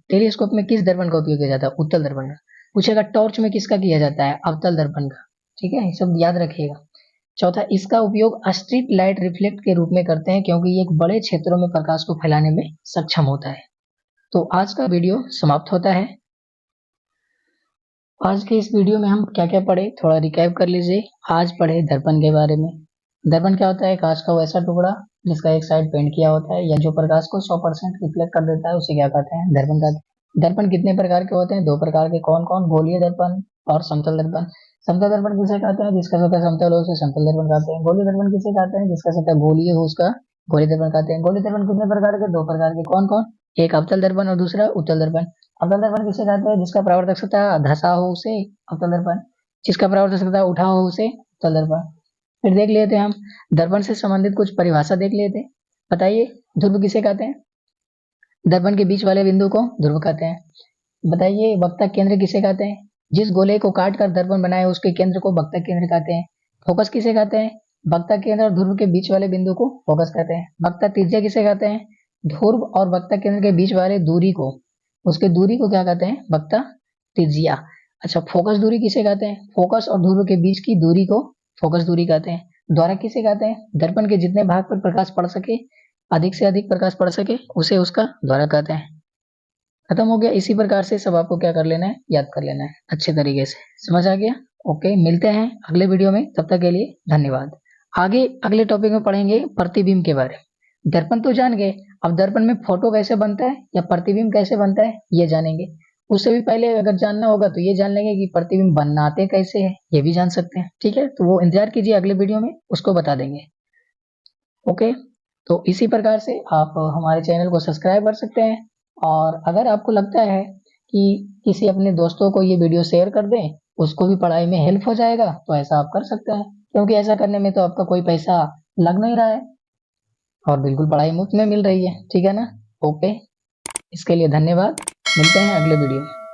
Speaker 1: टेलीस्कोप में किस दर्पण का उपयोग किया जाता है? उत्तल दर्पण का। पूछेगा टॉर्च में किसका किया जाता है? अवतल दर्पण का। ठीक है, सब याद रखिएगा। चौथा, इसका उपयोग स्ट्रीट लाइट रिफ्लेक्ट के रूप में करते हैं, क्योंकि ये एक बड़े क्षेत्रों में प्रकाश को फैलाने में सक्षम होता है। तो आज का वीडियो समाप्त होता है। आज के इस वीडियो में हम क्या क्या पढ़े, थोड़ा रिकैप कर लीजिए। आज पढ़े दर्पण के बारे में। दर्पण क्या होता है? कांच का वैसा टुकड़ा जिसका एक साइड पेंट किया होता है या जो प्रकाश को 100% रिफ्लेक्ट कर देता है, उसे क्या कहते हैं? दर्पण कहते हैं। दर्पण कितने प्रकार के होते हैं? 2 प्रकार के। कौन कौन? गोलीय दर्पण और समतल दर्पण। समतल दर्पण किसे कहते हैं? जिसका सतह समतल हो उसे समतल दर्पण कहते हैं। गोलीय दर्पण किसे कहते हैं? जिसका सतह गोलीय हो उसका गोलीय दर्पण कहते हैं। गोलीय दर्पण कितने प्रकार के? 2 प्रकार के। कौन कौन? एक अवतल दर्पण और दूसरा उत्तल दर्पण। अवतल दर्पण किसे कहते हैं? जिसका परावर्तक सतह धंसा हो उसे अवतल दर्पण, जिसका परावर्तक सतह उठा हो उसे उत्तल दर्पण। फिर देख लेते हैं हम दर्पण से संबंधित कुछ परिभाषा देख लेते हैं। बताइए, ध्रुव किसे कहते हैं? दर्पण के बीच वाले बिंदु को ध्रुव कहते हैं। बताइए, वक्ता केंद्र किसे कहते हैं? जिस गोले को काट कर दर्पण बनाए उसके केंद्र को वक्ता केंद्र कहते हैं। फोकस किसे कहते हैं? वक्ता केंद्र और ध्रुव के बीच वाले बिंदु को फोकस कहते हैं। वक्ता त्रिज्या किसे कहते हैं? ध्रुव और वक्ता केंद्र के बीच वाले दूरी को, उसके दूरी को क्या कहते हैं? वक्ता त्रिज्या। अच्छा, फोकस दूरी किसे कहते हैं? फोकस और ध्रुव के बीच की दूरी को फोकस दूरी कहते हैं। द्वारक किसे कहते हैं? दर्पण के जितने भाग पर प्रकाश पड़ सके, अधिक से अधिक प्रकाश पड़ सके, उसे उसका द्वारक कहते हैं। खत्म हो गया। इसी प्रकार से सब आपको क्या कर लेना है? याद कर लेना है अच्छे तरीके से। समझ आ गया? ओके, मिलते हैं अगले वीडियो में, तब तक के लिए धन्यवाद। आगे अगले टॉपिक में पढ़ेंगे प्रतिबिंब के बारे में। दर्पण तो जान गए, अब दर्पण में फोटो कैसे बनता है या प्रतिबिंब कैसे बनता है ये जानेंगे। उससे भी पहले अगर जानना होगा तो ये जान लेंगे कि प्रतिबिंब बनाते कैसे हैं, ये भी जान सकते हैं। ठीक है, तो वो इंतजार कीजिए, अगले वीडियो में उसको बता देंगे। ओके, तो इसी प्रकार से आप हमारे चैनल को सब्सक्राइब कर सकते हैं, और अगर आपको लगता है कि किसी अपने दोस्तों को ये वीडियो शेयर कर दें, उसको भी पढ़ाई में हेल्प हो जाएगा, तो ऐसा आप कर सकते हैं, क्योंकि ऐसा करने में तो आपका कोई पैसा लग नहीं रहा है और बिल्कुल पढ़ाई मुफ्त में मिल रही है। ठीक है ना? ओके, इसके लिए धन्यवाद। मिलते हैं अगले वीडियो में।